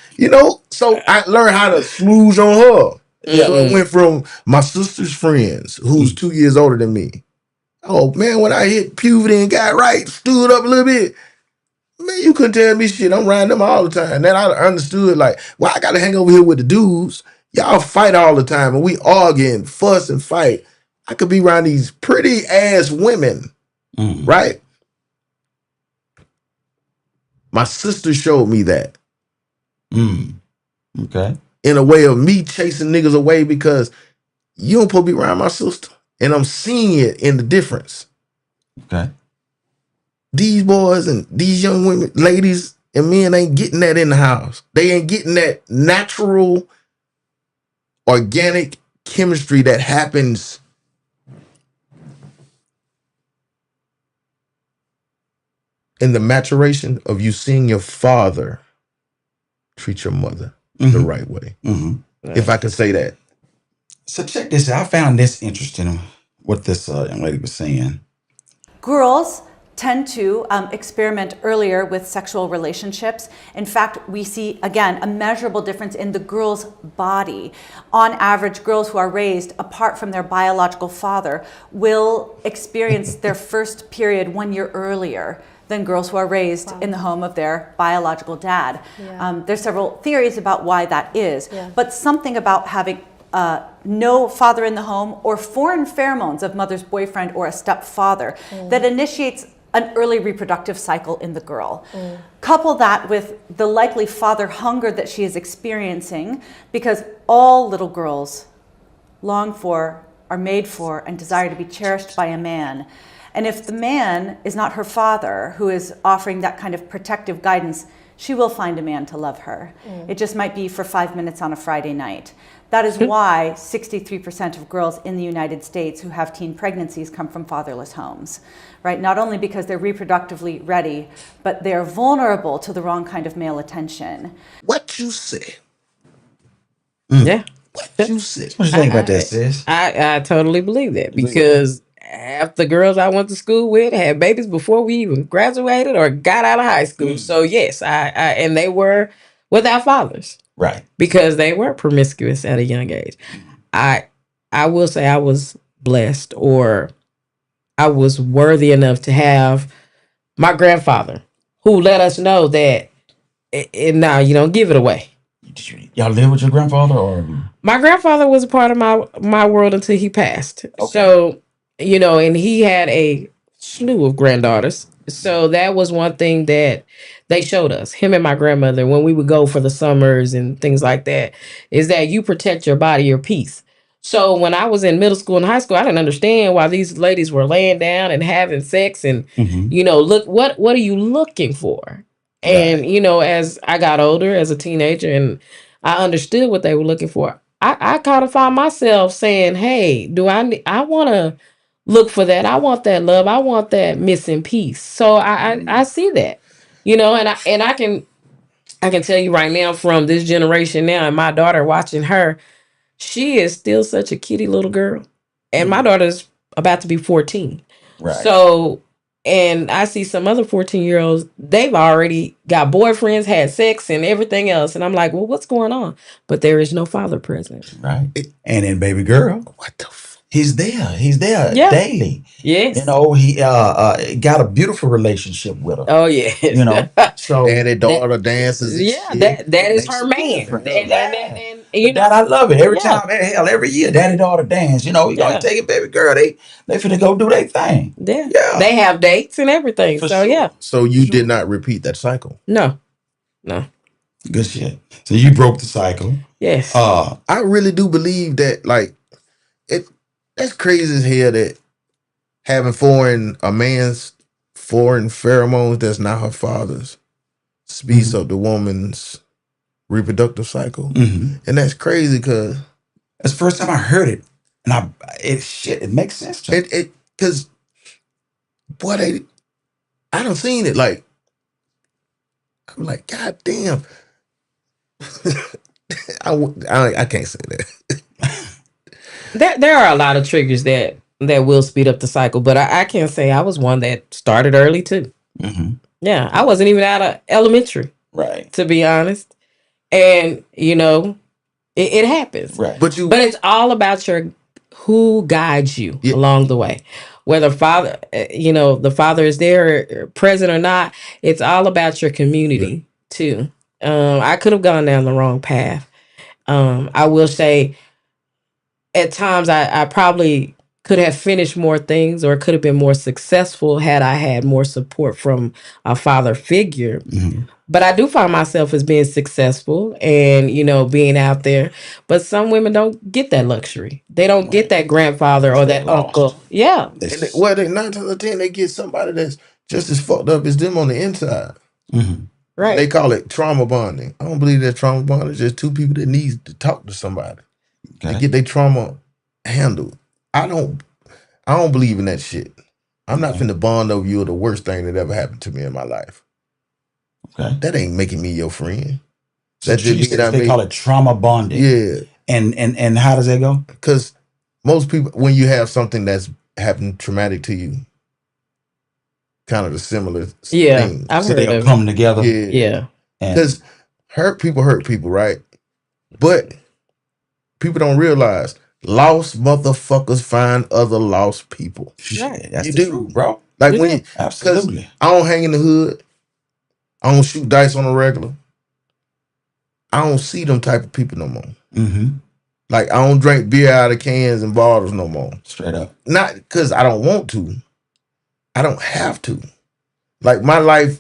So I learned how to smooth on her. So it went from my sister's friends, who's 2 years older than me. Oh man, when I hit puberty and got right, stood up a little bit, man, you couldn't tell me shit. I'm riding them all the time. Then I understood like, well, I gotta hang over here with the dudes. Y'all fight all the time and we argue and fuss and fight. I could be around these pretty ass women, right? My sister showed me that. Okay. In a way of me chasing niggas away because you don't supposed to be around my sister. And I'm seeing it in the difference. Okay. These boys and these young women, ladies And men ain't getting that in the house. They ain't getting that natural, organic chemistry that happens in the maturation of you seeing your father treat your mother the right way. If I could say that. So check this out. I found this interesting, what this young lady was saying. Girls tend to experiment earlier with sexual relationships. In fact, we see, again, a measurable difference in the girl's body. On average, girls who are raised apart from their biological father will experience their first period 1 year earlier than girls who are raised in the home of their biological dad. There's several theories about why that is, but something about having no father in the home or foreign pheromones of mother's boyfriend or a stepfather that initiates an early reproductive cycle in the girl. Couple that with the likely father hunger that she is experiencing, because all little girls long for, are made for, and desire to be cherished by a man. And if the man is not her father, who is offering that kind of protective guidance, she will find a man to love her. It just might be for 5 minutes on a Friday night. That is why 63% of girls in the United States who have teen pregnancies come from fatherless homes, right? Not only because they're reproductively ready, but they're vulnerable to the wrong kind of male attention. What you say? Yeah. What you say? What you think about that, sis? I totally believe that, because half the girls I went to school with had babies before we even graduated or got out of high school. So yes, I and they were without fathers, Right. because they were promiscuous at a young age. I will say I was blessed, or I was worthy enough to have my grandfather, who let us know that now you don't give it away. Y'all live with your grandfather, or? My grandfather was a part of my world until he passed. Okay. So, and he had a slew of granddaughters. So that was one thing that they showed us, him and my grandmother, when we would go for the summers and things like that, is that you protect your body, your peace. So when I was in middle school and high school, I didn't understand why these ladies were laying down and having sex and, look, what are you looking for? And, as I got older as a teenager and I understood what they were looking for, I kind of found myself saying, hey, I want to look for that. I want that love. I want that missing piece. So I see that, and I can tell you right now, from this generation now, and my daughter watching her, she is still such a kitty little girl. And my daughter's about to be 14. Right. So, and I see some other 14-year-olds, they've already got boyfriends, had sex, and everything else. And I'm like, well, what's going on? But there is no father present. Right. And then baby girl, What the he's there. He's there Yeah. daily. Yes. He got a beautiful relationship with her. Oh, yes. So daddy daughter dances? And Yeah, shit. that is Makes her a man. difference. And that I love it. Every Yeah. time, every year, daddy daughter dance. You Yeah. take it, baby girl. They finna go do their thing. Yeah. Yeah. They have dates and everything. For So sure. yeah. So you did not repeat that cycle. No. Good shit. So you broke the cycle. Yes. I really do believe that, like, that's crazy as hell that having a man's foreign pheromones that's not her father's speeds up the woman's reproductive cycle. Mhm. And that's crazy because That's the first time I heard it, and it makes sense to me. because boy, I done seen it. Like, I'm like, God damn. I can't say that. There are a lot of triggers that will speed up the cycle, but I can say I was one that started early too. Mhm. Yeah, I wasn't even out of elementary, Right. to be honest. And it happens. Right. But it's all about who guides you Yeah. along the way. Whether the father is there, present or not, it's all about your community too. I could have gone down the wrong path. I will say, at times I probably could have finished more things or could have been more successful had I had more support from a father figure. Mhm. But I do find myself as being successful and, being out there. But some women don't get that luxury. They don't get that grandfather or that lost. uncle. Yeah. And they 9 times out of 10 they get somebody that's just as fucked up as them on the inside. Mhm. Right. They call it trauma bonding. I don't believe that trauma bonding is just two people that need to talk to somebody to Okay. get their trauma handled. I don't believe in that shit. I'm not finna bond over you or the worst thing that ever happened to me in my life. Okay. That ain't making me your friend. So That just you said mean I they call it trauma bonding. Yeah, And how does that go? because most people, when you have something that's happened traumatic to you, kind of the similar Yeah, thing. I've So heard they'll of it. Yeah, come together. Yeah. And because hurt people, right? But people don't realize lost motherfuckers find other lost people. shit, that's You the do. truth, bro. Like You when do. you, because Absolutely. I don't hang in the hood, I don't shoot dice on a regular. I don't see them type of people no more. Mm-hmm. Like I don't drink beer out of cans and bottles no more. Straight up. Not because I don't want to. I don't have to. Like my life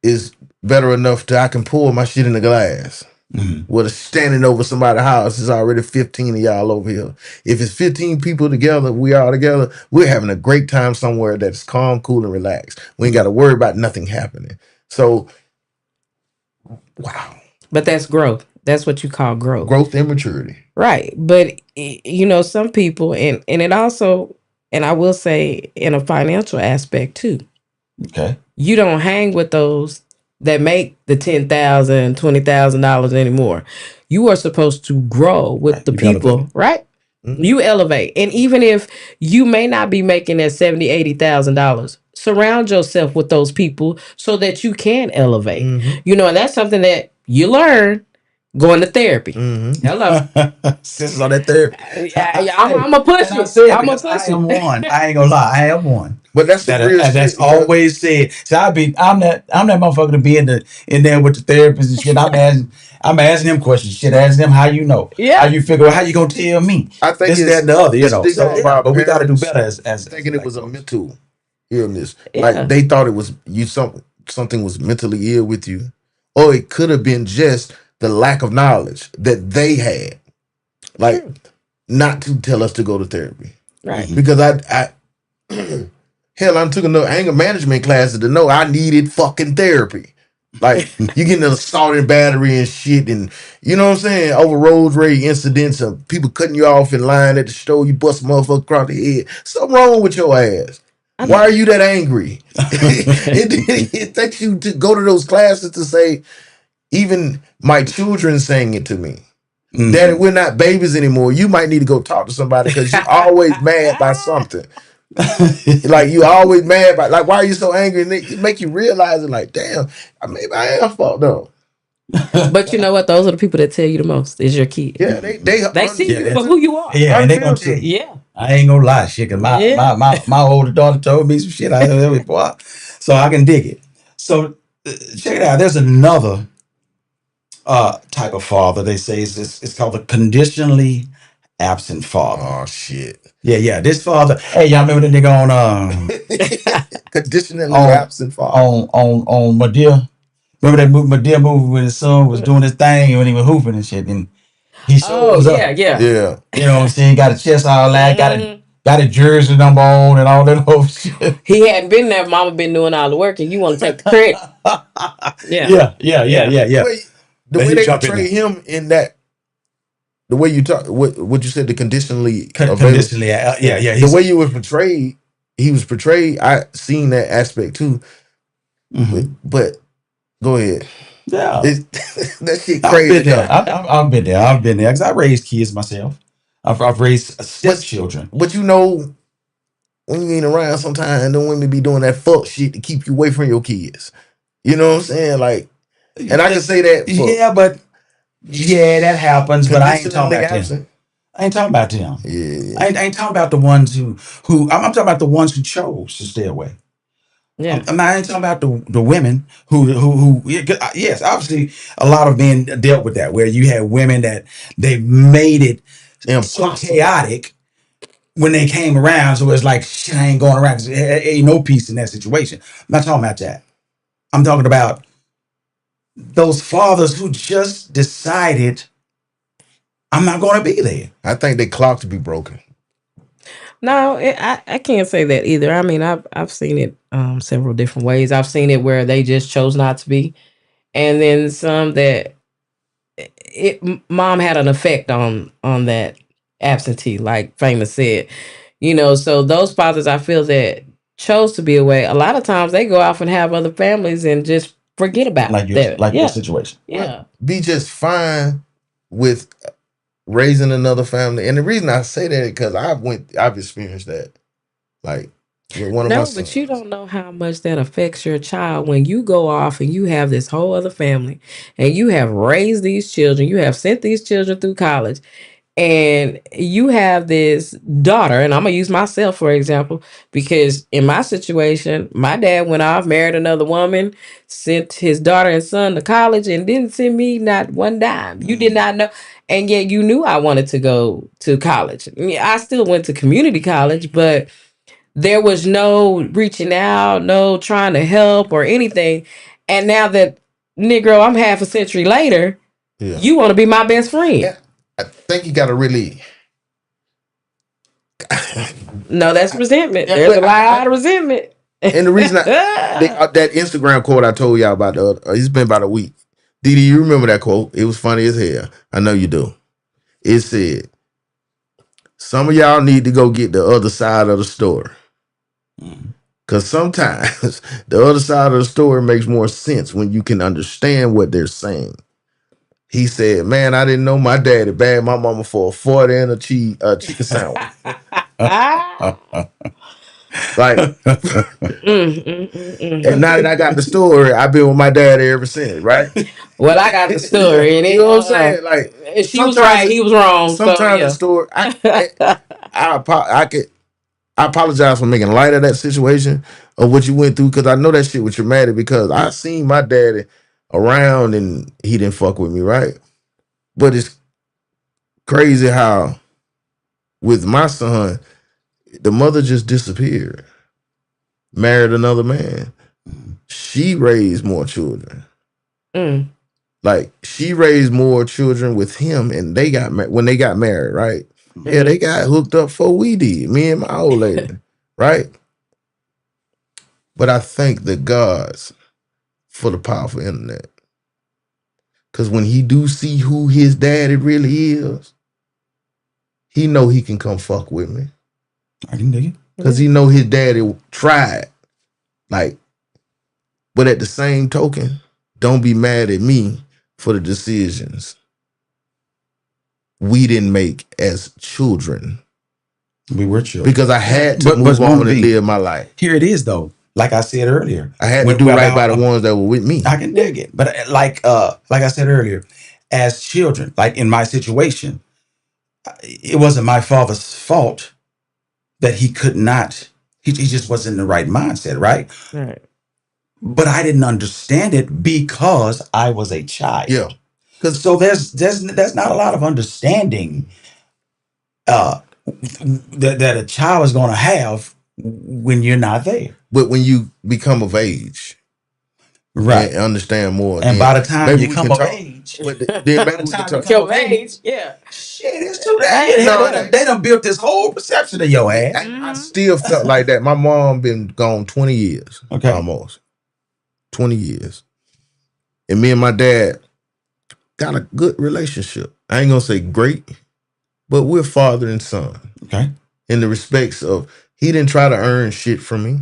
is better enough that I can pour my shit in the glass. Mm-hmm. With standing over somebody's house, there's already 15 of y'all over here. If it's 15 people together, we all together, we're having a great time somewhere that's calm, cool, and relaxed. We ain't got to worry about nothing happening. So, wow. But that's growth. That's what you call growth. Growth and maturity. Right. But you know, some people and it also, and I will say in a financial aspect too, Okay. you don't hang with those that make the $10,000, $20,000 anymore. You are supposed to grow with Right, the you people, elevate. right? Mhm. You elevate. And even if you may not be making that $70,000, $80,000, surround yourself with those people so that you can elevate. Mhm. You know, and that's something that you learn going to therapy. Mhm. Hello. Sisters on that therapy. I'm gonna push And I you. said, I'm gonna because I push am you. one. I ain't gonna lie. I am one. But that's the That real shit. that's because- always said. So I'm that motherfucker to be in there with the therapist and shit. I'm asking him questions. Shit, asking him how you know. Yeah. How you figure out how you gonna tell me. I think This, it's that, and the other, you it's know. stigma So, of our but we gotta do parents better as thinking it was a folks. mental illness. Yeah. Like they thought it was something was mentally ill with you. Or it could have been just the lack of knowledge that they had. Like not to tell us to go to therapy. Right. Because I hell, I took enough anger management classes to know I needed fucking therapy. Like you getting an assault and battery and shit, and you know what I'm saying, over road rage incidents of people cutting you off in line at the store, you bust a motherfucker across the head. Something wrong with your ass. Why are you that angry? it takes you to go to those classes to say, even my children saying it to me. Mhm. Daddy, we're not babies anymore. You might need to go talk to somebody because you're always mad by something. Like you always mad by, like, why are you so angry? And it make you realize it, like, damn, maybe I am fucked up. But you know what? Those are the people that tell you the most is your kids. Yeah, they They see Yeah, you that's- for who you are. Yeah, and they gonna Unfiltered. tell you. Yeah. I ain't gonna lie, shit. Cause Yeah. my older daughter told me some shit I heard before, so I can dig it. So check it out. There's another type of father. They say it's called a conditionally absent father. Oh shit. Yeah. This father. Hey, y'all remember the nigga on Conditionally Oh. absent father. on Madea? Remember that Madea movie when his son was doing his thing when he was hooping and shit, and he Oh, shows up. yeah. Yeah. You know what I'm saying? Got a chest all that, got a jersey number on and all that whole shit. He hadn't been there. Mama been doing all the work, and you want to take the credit. Yeah. Yeah. Wait, the But way he they jump in portray him in that, the way you talk, what you said, the conditionally available. Conditionally, yeah. The he's- way you were portrayed, he was portrayed. I seen that aspect too. Mhm. But go ahead. Yeah. That shit I've crazy. been there. I've been there. I've been there because I raised kids myself. I've raised stepchildren. But you know, when you ain't around, sometimes the women be doing that fuck shit to keep you away from your kids. You know what I'm saying? Like, and I can say that. For Yeah, that happens. But I ain't talking conditionally about them. absent. I ain't talking about them. Yeah. I ain't talking about the ones who I'm talking about the ones who chose to stay away. Yeah. I ain't talking about the women who yes, obviously a lot of men dealt with that, where you had women that they made it so Impossible. chaotic when they came around, so it's like shit, I ain't going around 'cause there ain't no peace in that situation. I'm not talking about that. I'm talking about those fathers who just decided I'm not going to be there. I think they clock to be broken. No, I can't say that either. I mean, I've seen it several different ways. I've seen it where they just chose not to be, and then some that mom had an effect on that absentee, like Famous said. So those fathers, I feel that chose to be away. A lot of times they go off and have other families and just forget about Like your that. your situation. Yeah. Be just fine with raising another family. And the reason I say that is because I've experienced that. Like with one of my No, sons. but you don't know how much that affects your child when you go off and you have this whole other family and you have raised these children, you have sent these children through college, and you have this daughter, and I'm gonna use myself for example, because in my situation, my dad went off, married another woman, sent his daughter and son to college, and didn't send me not one dime. You did not know, and yet you knew I wanted to go to college. I mean, I still went to community college, but there was no reaching out, no trying to help or anything. And now that, Negro, I'm half a century later, Yeah. you want to be my best friend. Yeah. I think you gotta really No, that's resentment. Yeah, There's a but lot of resentment. and the reason that Instagram quote I told y'all about it's been about a week. Didi, you remember that quote? It was funny as hell. I know you do. It said, some of y'all need to go get the other side of the story. Because sometimes the other side of the story makes more sense when you can understand what they're saying. He said, man, I didn't know my daddy bagged my mama for a 40 and a chicken sandwich. Like, and now that I got the story, I've been with my daddy ever since, right? Well, I got the story, and You know what I'm saying? Like, she was right, he was wrong. Sometimes the story, I apologize for making light of that situation of what you went through, because I know that shit was traumatic, because I seen my daddy around and he didn't fuck with me, right? But it's crazy how with my son, the mother just disappeared, married another man. She raised more children. Like, she raised more children with him, and they got when they got married, right? Yeah, they got hooked up before we did, me and my old lady, right? But I thank the gods for the powerful internet. Because when he do see who his daddy really is, he know he can come fuck with me. I can dig it. Because he know his daddy tried. Like, but at the same token, don't be mad at me for the decisions we didn't make as children. We were children. Because I had to move on and live my life. Here it is, though. Like I said earlier, I had to do right by the ones that were with me. I can dig it. But like I said earlier, as children, like in my situation, it wasn't my father's fault that he could not, he just wasn't in the right mindset, right? Right. But I didn't understand it because I was a child. Yeah. So there's not a lot of understanding that a child is going to have when you're not there. But when you become of age, right, and understand more, and by the time you come of age, then maybe we can talk. Your age, yeah. Shit, it's too late. They done built this whole perception of your ass. I still felt like that. My mom been gone 20 years, almost 20 years, and me and my dad got a good relationship. I ain't gonna say great, but we're father and son. Okay, in the respects of, he didn't try to earn shit from me.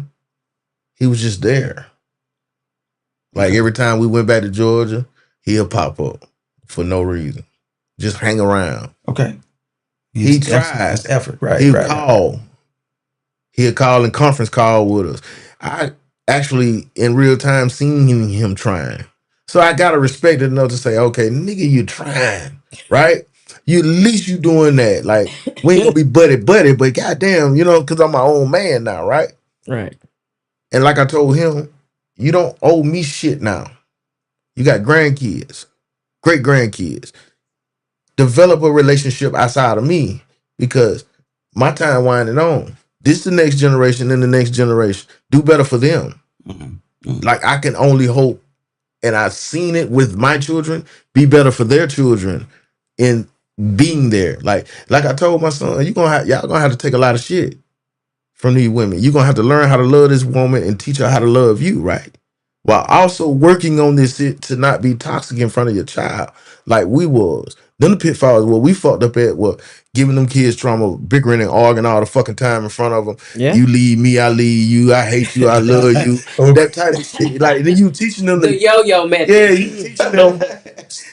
He was just there. Like, every time we went back to Georgia, he'll pop up for no reason. Just hang around. Okay. He tried. That's effort, right? He'll call. He'll call and conference call with us. I actually, in real time, seen him trying. So I gotta respect it enough to say, okay, nigga, you trying, right? You at least you doing that. Like, we ain't gonna be buddy, but goddamn, because I'm my own man now, right? Right. And like I told him, you don't owe me shit now. You got grandkids, great grandkids. Develop a relationship outside of me, because my time winding on. This is the next generation and the next generation. Do better for them. Like, I can only hope, and I've seen it with my children, be better for their children in being there. Like I told my son, y'all gonna have to take a lot of shit from these women. You're gonna have to learn how to love this woman and teach her how to love you, right? While also working on this shit to not be toxic in front of your child, like we was. Then the pitfalls what we fucked up at was giving them kids trauma, bickering and arguing all the fucking time in front of them. Yeah. You leave me, I leave you. I hate you, I love you. That type of shit. Like then you teaching them The yo-yo method. yeah, you teaching them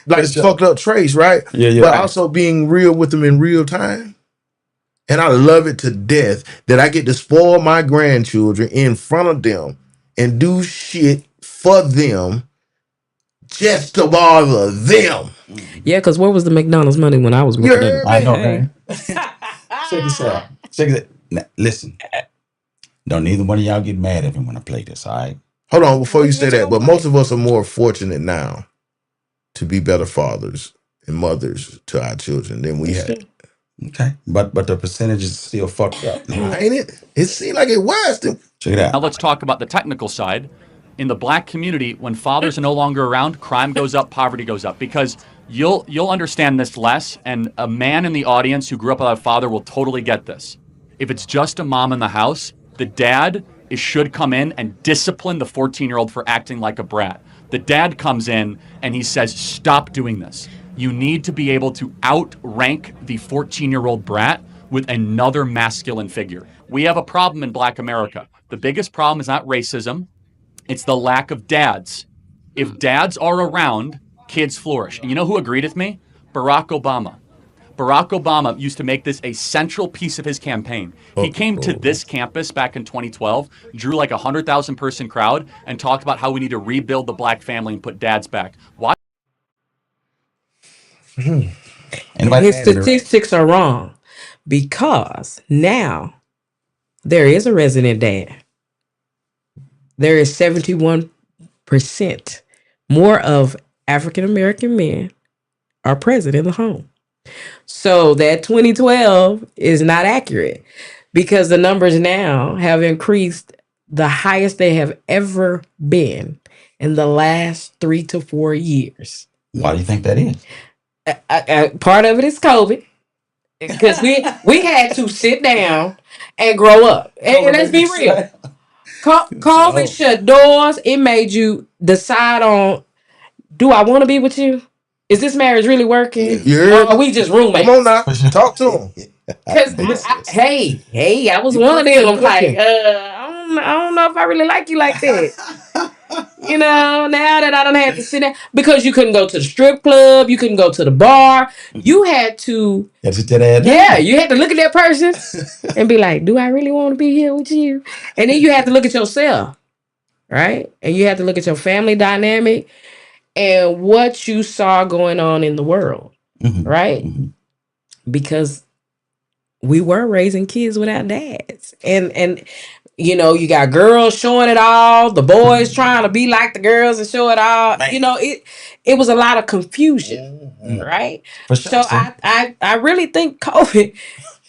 like fucked up traits, right? Yeah. But also being real with them in real time. And I love it to death that I get to spoil my grandchildren in front of them and do shit for them just to bother them. Yeah, because where was the McDonald's money when I was You growing heard up? me? I know, man. Check this out. Check this. Now, listen, don't neither one of y'all get mad at me when I play this. All right. Hold on, before you say What's that, your but point? most of us are more fortunate now to be better fathers and mothers to our children than we had. Okay. But the percentage is still fucked up. Ain't it? It seemed like it was. Check it out. Now let's talk about the technical side. In the black community, when fathers are no longer around, crime goes up, poverty goes up. Because you'll understand this less, and a man in the audience who grew up without a father will totally get this. If it's just a mom in the house, the dad should come in and discipline the 14-year-old for acting like a brat. The dad comes in and he says, stop doing this. You need to be able to outrank the 14-year-old brat with another masculine figure. We have a problem in black America. The biggest problem is not racism, it's the lack of dads. If dads are around, kids flourish. And you know who agreed with me? Barack Obama. Barack Obama used to make this a central piece of his campaign. He came to this campus back in 2012, drew like a 100,000 person crowd, and talked about how we need to rebuild the black family and put dads back. Why? His statistics are wrong because now there is a resident dad. There is 71% more of African American men are present in the home. So that 2012 is not accurate because the numbers now have increased the highest they have ever been in the last 3 to 4 years. Why do you think that is? Part of it is COVID because we had to sit down and grow up. And let's be real. COVID shut doors. It made you decide on, do I want to be with you? Is this marriage really working? Or are we just roommates? Come on now, talk to him. Because I was one of them. Like, I don't know if I really like you like that. You know, now that I don't have to sit down because you couldn't go to the strip club, you couldn't go to the bar. You had to, you had to look at that person and be like, do I really want to be here with you? And then you have to look at yourself, right? And you have to look at your family dynamic and what you saw going on in the world, right? Because we were raising kids without dads. And you know, you got girls showing it all, the boys trying to be like the girls and show it all. Man. You know, it was a lot of confusion, right? For sure, so I really think COVID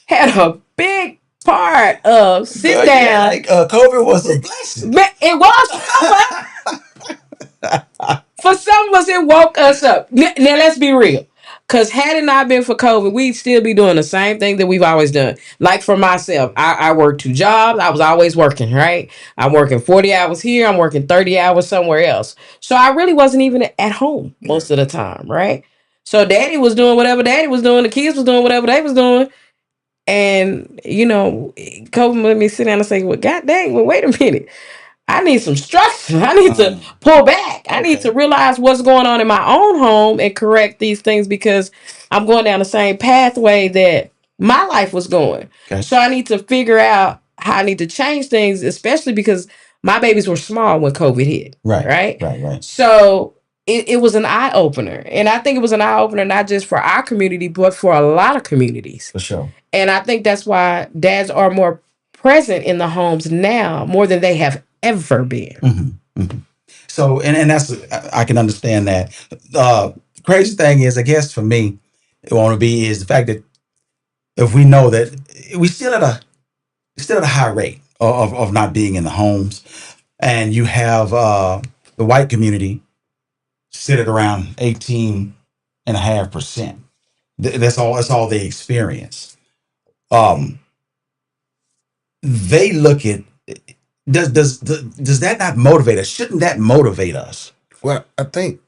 had a big part of sit down. Yeah, COVID was a blessing. It was for some of us, it woke us up. Now let's be real. Because had it not been for COVID, we'd still be doing the same thing that we've always done. Like for myself, I worked 2 jobs. I was always working, right? I'm working 40 hours here. I'm working 30 hours somewhere else. So I really wasn't even at home most of the time, right? So daddy was doing whatever daddy was doing. The kids was doing whatever they was doing. And, you know, COVID made me sit down and say, well, God dang, well, wait a minute. I need some structure. I need to pull back. I need to realize what's going on in my own home and correct these things because I'm going down the same pathway that my life was going. Okay. So I need to figure out how I need to change things, especially because my babies were small when COVID hit. Right. So it was an eye opener. And I think it was an eye opener not just for our community, but for a lot of communities. For sure. And I think that's why dads are more present in the homes now more than they have ever been. So, and that's, I can understand that. Crazy thing is, I guess for me, it want to be is the fact that if we know that we still at a high rate of not being in the homes, and you have the white community sit at around 18.5%. That's all they experience. they look at does that not motivate us? Shouldn't that motivate us Well, I think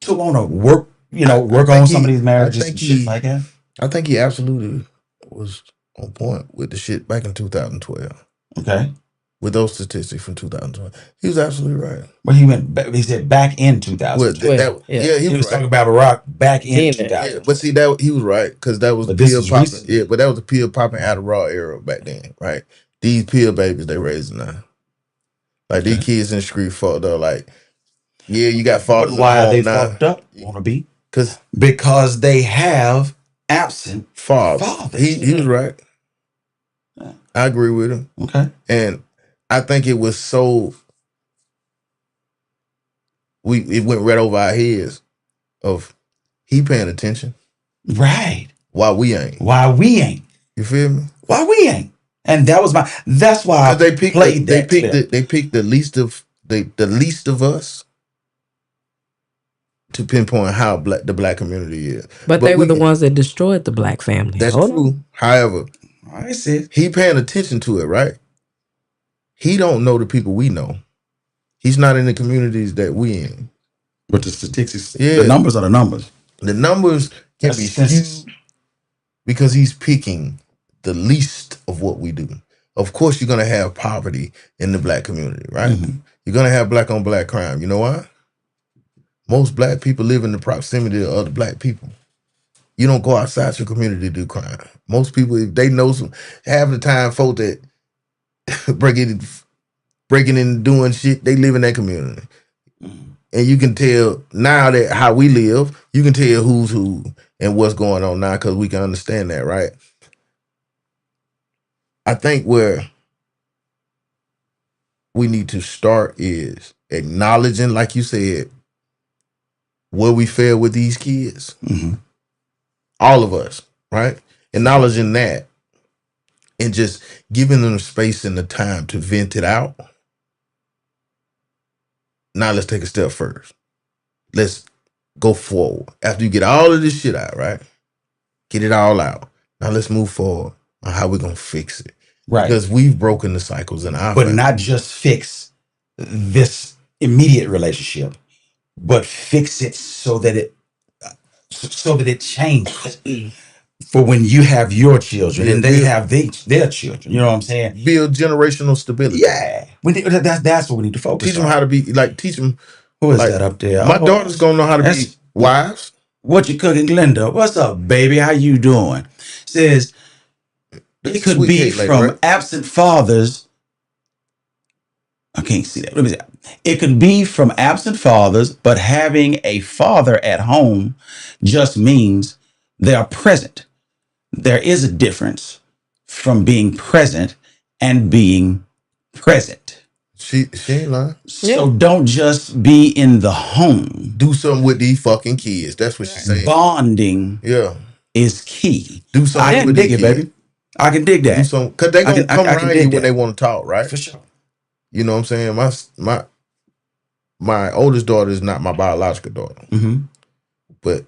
to want to work? Work think on he- some of these I marriages think and shit he- like that. I think he absolutely was on point with the shit back in 2012 Okay, with those statistics from 2012. He was absolutely right. but he went. He said back in 2000. Well, Yeah. he He was was talking right. about Barack back in In it. 2000. Yeah, but see that he was right because that was But the this pill is popping. recent. Yeah, but that was the pill popping Adderall era back then, right? These pill babies they raising now, like these kids in the street fucked up. Like, yeah, you got But fathers. why are they now fucked up? Want to be because because they have absent fathers. fathers. He was right. Yeah. I agree with him, Okay, and I think it was so it went right over our heads of he paying attention right. while we ain't. Why we ain't? You feel me? Why we ain't? And that's why I 'Cause they picked played that clip. they picked the least of us to pinpoint how the black community is. But they were we- the ones that destroyed the black family. That's Hold on. true. However, I see. he paying attention to it, right? He don't know the people we know. He's not in the communities that we in. But the statistics, Yeah. the numbers are the numbers. The numbers can That's be census. skewed because he's picking the least of what we do. Of course, you're gonna have poverty in the black community, right? Mhm. You're gonna have black on black crime. You know why? Most black people live in the proximity of other black people. You don't go outside your community to do crime. Most people, if they know half the time, folk that breaking and doing shit, they live in that community. And you can tell now that how we live, you can tell who's who and what's going on now because we can understand that, right? I think where we need to start is acknowledging, like you said, where we fail with these kids. Mhm. All of us, right? Acknowledging that and just giving them the space and the time to vent it out. Now let's take a step first. Let's go forward. After you get all of this shit out, right? Get it all out. Now let's move forward on how we're gonna fix it. Right. Because we've broken the cycles in our But family. not just fix this immediate relationship, but fix it so that it changes for when you have your children and they have their children. You know what I'm saying? Build generational stability. Yeah. That's what we need to focus Teach them on. how to be teach them. Who is like, that up there? My Oh, daughter's gonna know how to be that's- wives. What you cooking, Glenda? What's up, baby? How you doing? Says it could Sweet be cake lady, from right? absent fathers. I can't see that. Let me see. It could be from absent fathers, but having a father at home just means they are present. There is a difference from being present and being present. She ain't lying. So don't just be in the home. Do something with these fucking kids. That's what she's saying. Bonding Yeah. is key. Do something I can with dig these it, kids. baby. I can dig Do that. something because they I gonna can- I- come I can around dig you when that. they want to talk, right? For sure. You know what I'm saying? My oldest daughter is not my biological daughter, Mm-hmm. but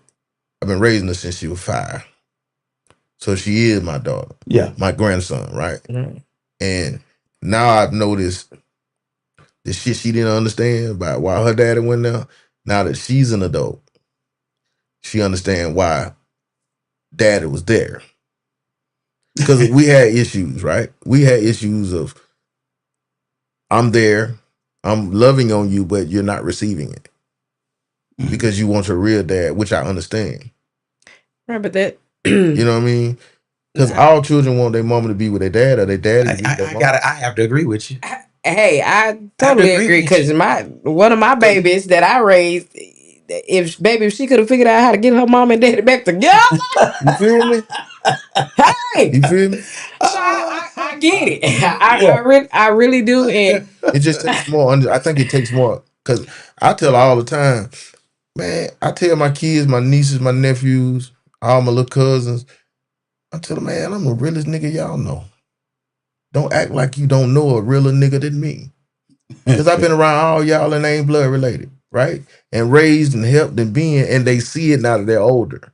I've been raising her since she was 5. So she is my daughter, Yeah. my grandson, right? Right. And now I've noticed the shit she didn't understand about why her daddy went there. Now that she's an adult, she understands why daddy was there. Because we had issues, right? We had issues of I'm there, I'm loving on you, but you're not receiving it because you want your real dad, which I understand. Right, but that You know what I mean? Because all children want their mama to be with their dad or their daddy. to be with their mama. I have to agree with you. Hey, I totally agree agree with because one of my babies that I raised, if she could have figured out how to get her mom and daddy back together, You feel me? hey, You feel me? so I get it. I really do, and It just takes more. I think it takes more because I tell her all the time, man. I tell my kids, my nieces, my nephews, all my little cousins. I tell them, man, I'm the realest nigga y'all know. Don't act like you don't know a realer nigga than me. Because I've been around all y'all and they ain't blood related, right? And raised and helped and being, and they see it now that they're older.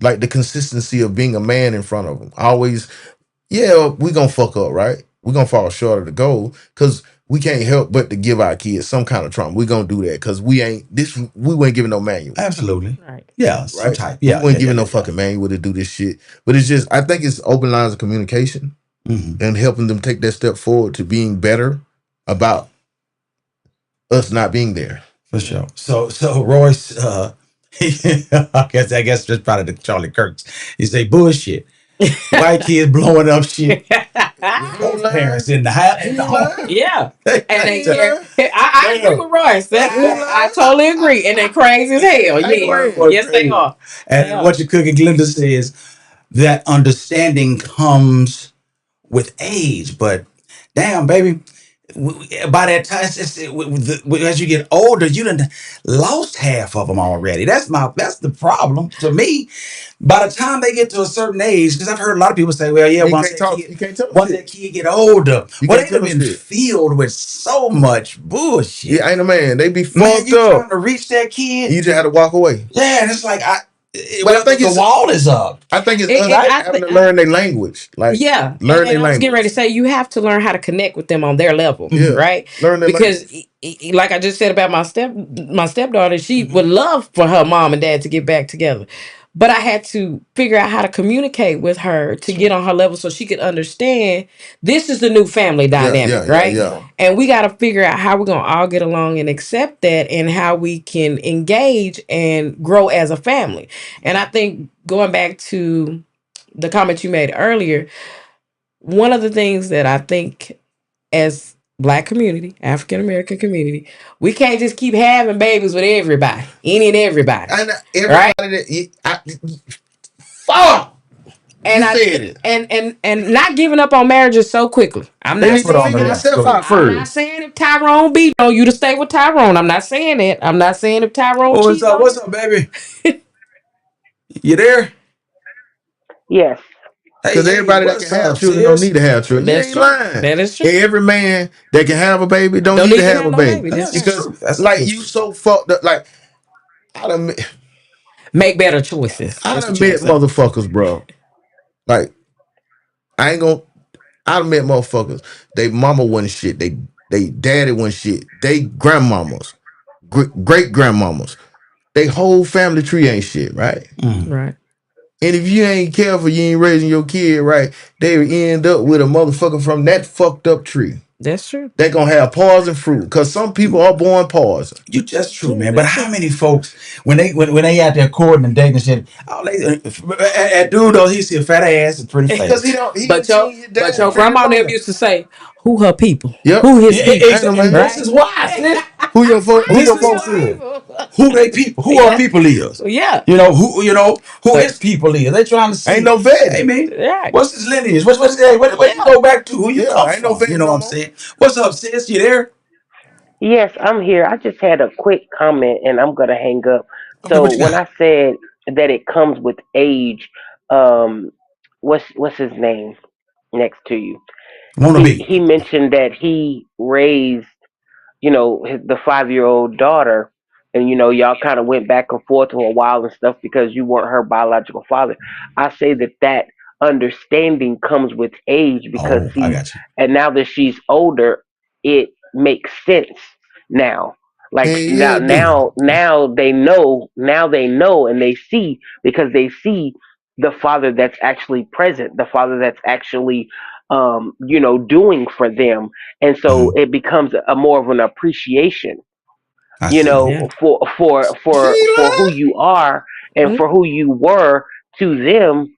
like the consistency of being a man in front of them. Always, yeah, we gonna fuck up, right? We gonna fall short of the goal because we can't help but to give our kids some kind of trauma. We gonna do that because we ain't giving no manual. Absolutely. Right. Yeah, some Right? type. We Yeah, weren't giving no fucking manual to do this shit. But it's just, I think it's open lines of communication and helping them take that step forward to being better about us not being there. For sure. So Royce, I guess that's probably the Charlie Kirks. He say bullshit. White kids blowing up shit. Both parents in the home. Yeah. And they, Damn. I agree with Royce. I totally agree. And they're crazy as hell. Yeah. Yes, they are. And what your cooking Glenda says, that understanding comes with age. But damn, baby, by that time, as you get older, you done lost half of them already. That's the problem to me. By the time they get to a certain age, because I've heard a lot of people say, "Well, yeah, once that kid get older, well, they've been filled with so much bullshit." Yeah, ain't a man. They be Man, fucked you up. trying to reach that kid, You just had to walk away. yeah, and it's like But I think the wall is up. I think it's And us I having to learn their language. Like, Yeah. learn And their I was getting language. ready to say, you have to learn how to connect with them on their level. Yeah. Right. Learn their Because like I just said about my stepdaughter, she would love for her mom and dad to get back together. But I had to figure out how to communicate with her to get on her level so she could understand this is the new family dynamic, right? Yeah. And we got to figure out how we're going to all get along and accept that and how we can engage and grow as a family. And I think going back to the comment you made earlier, one of the things that I think as Black community, African American community, we can't just keep having babies with everybody, any and everybody. And everybody fuck. And You said it. And not giving up on marriages so quickly. I'm They not need to saying figure themselves out I'm not first. saying if Tyrone beat on you to stay with Tyrone. I'm not saying it. I'm not saying if Tyrone Oh, cheats on what's up, baby? You there? Yes. Because everybody that can have children don't need to have children. That's You true. ain't lying. That is true. Every man that can have a baby don't need to have a no baby. That's Because true. like you so fucked up. Like I done Make better choices. met That's what you say. motherfuckers, bro. Like I done met motherfuckers. They mama wasn't shit. They daddy wasn't shit. They grandmamas, great grandmamas. They whole family tree ain't shit, right? Right. And if you ain't careful, you ain't raising your kid right, they end up with a motherfucker from that fucked up tree. That's true. They gonna have paws and fruit because some people are born paws. That's true, man. But how many folks when they out there courting and dating and shit, that dude though, he see a fat ass and pretty face. Because he don't. But your grandma never used to say, "Who her people? Yep. Who his people?" This is why. sis. Who your folks is? Who they people? Who our people is? Yeah. You know who his people is. They trying to see. Ain't no vet. Hey man, Right. what's his lineage? What you go back to? Who you come ain't no from? vet You know no what I'm more. saying? What's up, sis? You there? Yes, I'm here. I just had a quick comment and I'm gonna hang up. Okay, So what you when got? I said that it comes with age, what's his name next to you? Wanna He be? he mentioned that he raised, the 5-year-old daughter, and y'all kind of went back and forth for a while and stuff because you weren't her biological father. I say that understanding comes with age because Oh, I got you. and now that she's older, it makes sense now. Like Hey, yeah, now they know and they see because they see the father that's actually present, the father that's actually doing for them, and so it becomes a more of an appreciation, I see. Yeah. for who you are and for who you were to them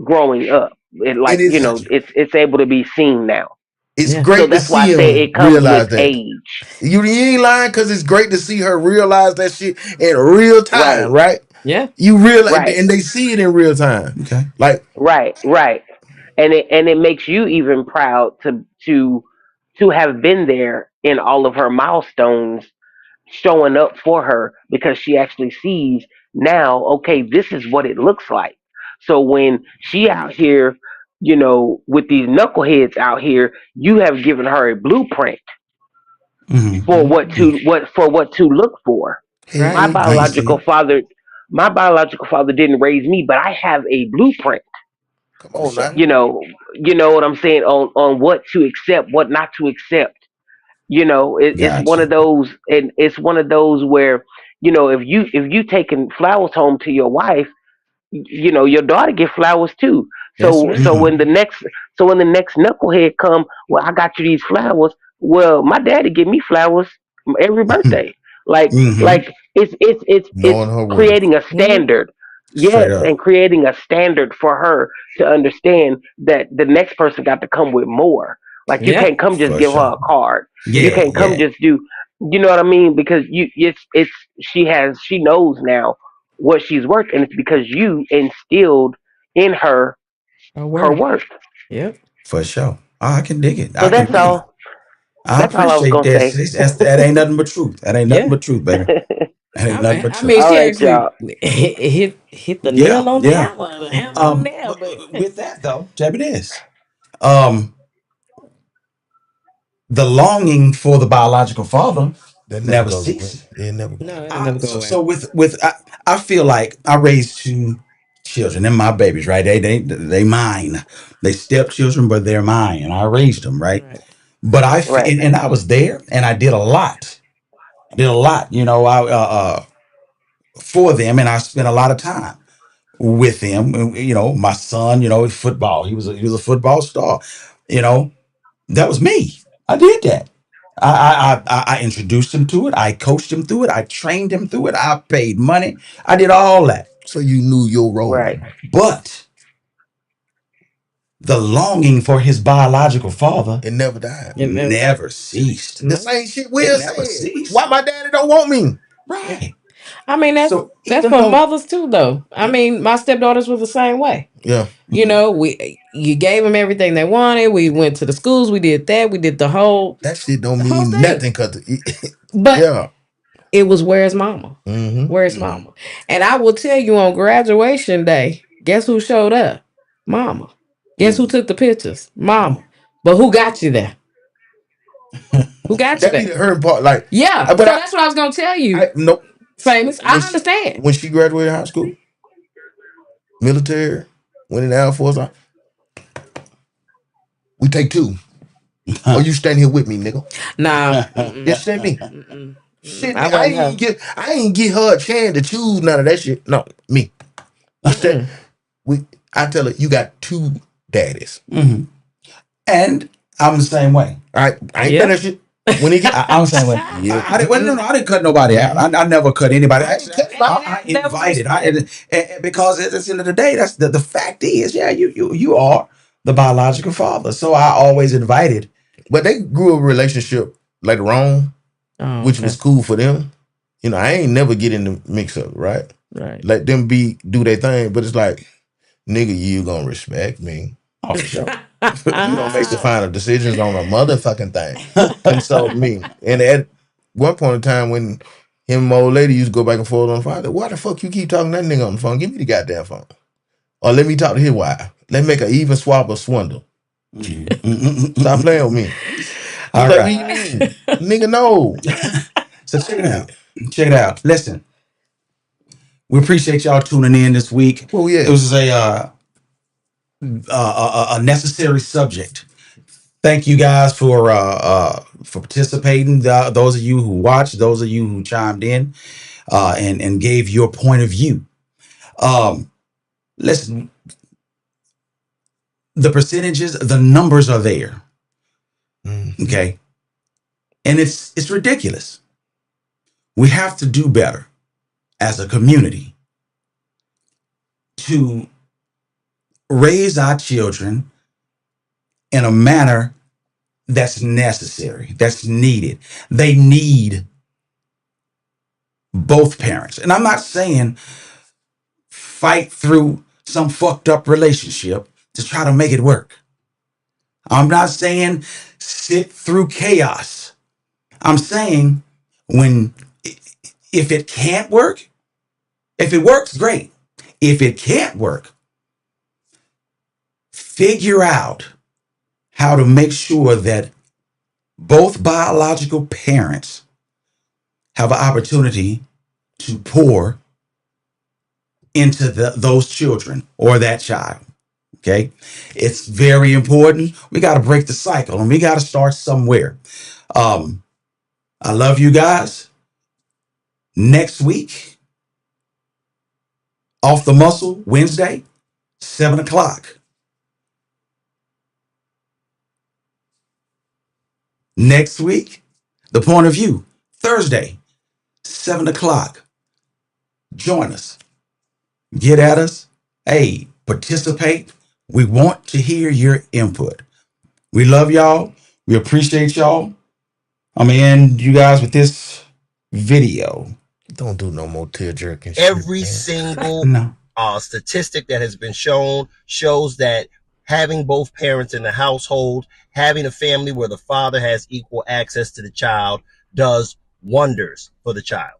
growing up. It's able to be seen now. It's Yeah. great So to that's why I see say him it comes realize with that. age. You ain't lying because it's great to see her realize that shit in real time, right? Yeah. You realize, Right. and they see it in real time. Okay. Like Right, and it makes you even proud to have been there in all of her milestones, showing up for her because she actually sees now. Okay, this is what it looks like. So when she out here, with these knuckleheads out here, you have given her a blueprint Mm-hmm. for what to look for. hell My yeah. biological father my biological father didn't raise me, but I have a blueprint. Come on now. You know what I'm saying on what to accept, what not to accept. It's one Gotcha. of those, and it's one of those where if you taking flowers home to your wife, your daughter get flowers too. That's So Right. so when the next knucklehead come, well, I got you these flowers. Well, my daddy give me flowers every birthday. Like mm-hmm. like it's Knowing her worth. creating a Mhm. standard. Straight Yes, up. and creating a standard for her to understand that the next person got to come with more. Like you Yeah. can't come just For give her sure. a card. You Yeah, can't come yeah. just do. You know what I mean? Because she knows now what she's worth, and it's because you instilled in her Her her worth. worth. Yep. For sure. I can dig it. So I can dig it. I that's all I was appreciate gonna that, say. sis. That ain't nothing but truth. That ain't nothing Yeah. but truth, baby. That ain't nothing but I truth. mean, All she right, actually y'all. hit the Yeah, nail on the yeah. hammer. The hammer on the nail. But But with that though, check this. Um, the longing for the biological father That never never goes away. ceases. It never goes no, away. it'll never go away. So I feel like I raised two children and my babies, right? They mine. They stepchildren, but they're mine, and I raised them, right? Right. But Right, and I was there, and I did a lot. I did a lot, for them, and I spent a lot of time with them. My son, football. He was a football star. You know, that was me. I did that. I introduced him to it. I coached him through it. I trained him through it. I paid money. I did all that. So you knew your role. right. But the longing for his biological father It never died. It never never ceased. The no. same shit It Will never said. ceased. Why my daddy don't want me? Right. I mean, So that's even for though, mothers too, though. I mean, my stepdaughters were the same way. Yeah. You gave them everything they wanted. We went to the schools. We did that. We did the whole That shit don't whole mean thing. nothing because But yeah. it was where's mama? Mm-hmm. Where's mama? And I will tell you on graduation day, guess who showed up? Mama. Guess who took the pictures? Mama. But who got you there? Who got you That be the there? hurting part. Like, Yeah. So but that's what I was gonna tell you. nope. Famous. I When understand. when she graduated high school, military, went in the Air Force, we take two. Or you stand here with me, nigga. Nah. Just stand me. Mm-mm. Shit, I I wasn't her. ain't get her a chance to choose none of that shit. No, me. You stand, I tell her you got two daddies. Mhm. And I'm the same way. I ain't Yeah. finished it. When he get I'm the same way. Yeah. I didn't cut nobody out. I never cut anybody. I ain't Actually, cut nobody. I That was invited. respect. Because at the end of the day, that's the fact is, yeah, you are the biological father. So I always invited. But they grew a relationship later on, Oh, which okay. was cool for them. I ain't never get in the mix up, right? Right. Let them do their thing, but it's like, nigga, you gonna respect me. Oh, for sure. You don't make the final decisions on a motherfucking thing. Consult me. And at one point in time when him and my old lady used to go back and forth on the phone, I said, why the fuck you keep talking to that nigga on the phone? Give me the goddamn phone. Or let me talk to his wife. Let's make an even swap or swindle. Stop playing with me. All Like, right. what you mean? Nigga, no. So check it out. Check it out. Listen, we appreciate y'all tuning in this week. Oh, yeah. It was a necessary subject. Thank you guys for participating. Those of you who watched, those of you who chimed in, and gave your point of view. Listen, the percentages, the numbers are there. Okay, and it's ridiculous. We have to do better as a community to raise our children in a manner that's necessary, that's needed. They need both parents. And I'm not saying fight through some fucked up relationship to try to make it work. I'm not saying sit through chaos. I'm saying if it can't work, if it works, great. If it can't work, figure out how to make sure that both biological parents have an opportunity to pour into those children or that child. Okay. It's very important. We got to break the cycle and we got to start somewhere. I love you guys. Next week, Off the Muscle, Wednesday, 7 o'clock. Next week, The Point of View, Thursday, 7 o'clock. Join us. Get at us. Hey, participate. We want to hear your input. We love y'all. We appreciate y'all. I'm going to end you guys with this video. Don't do no more tear jerking shit. Every single statistic that has been shown shows that having both parents in the household, having a family where the father has equal access to the child, does wonders for the child.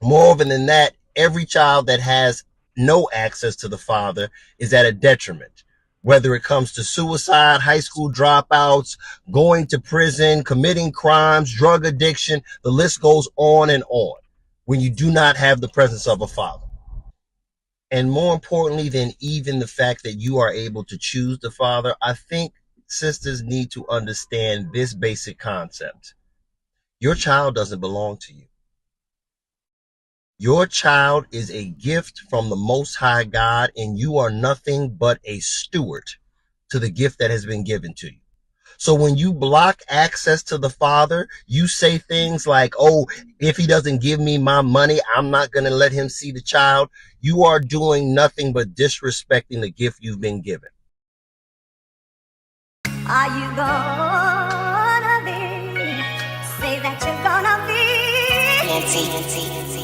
Moreover than that, every child that has no access to the father is at a detriment, whether it comes to suicide, high school dropouts, going to prison, committing crimes, drug addiction. The list goes on and on when you do not have the presence of a father. And more importantly than even the fact that you are able to choose the father, I think sisters need to understand this basic concept. Your child doesn't belong to you. Your child is a gift from the Most High God, and you are nothing but a steward to the gift that has been given to you. So when you block access to the father, you say things like, oh, if he doesn't give me my money, I'm not going to let him see the child. You are doing nothing but disrespecting the gift you've been given. Are you gonna be? Say that you're gonna be. Nancy.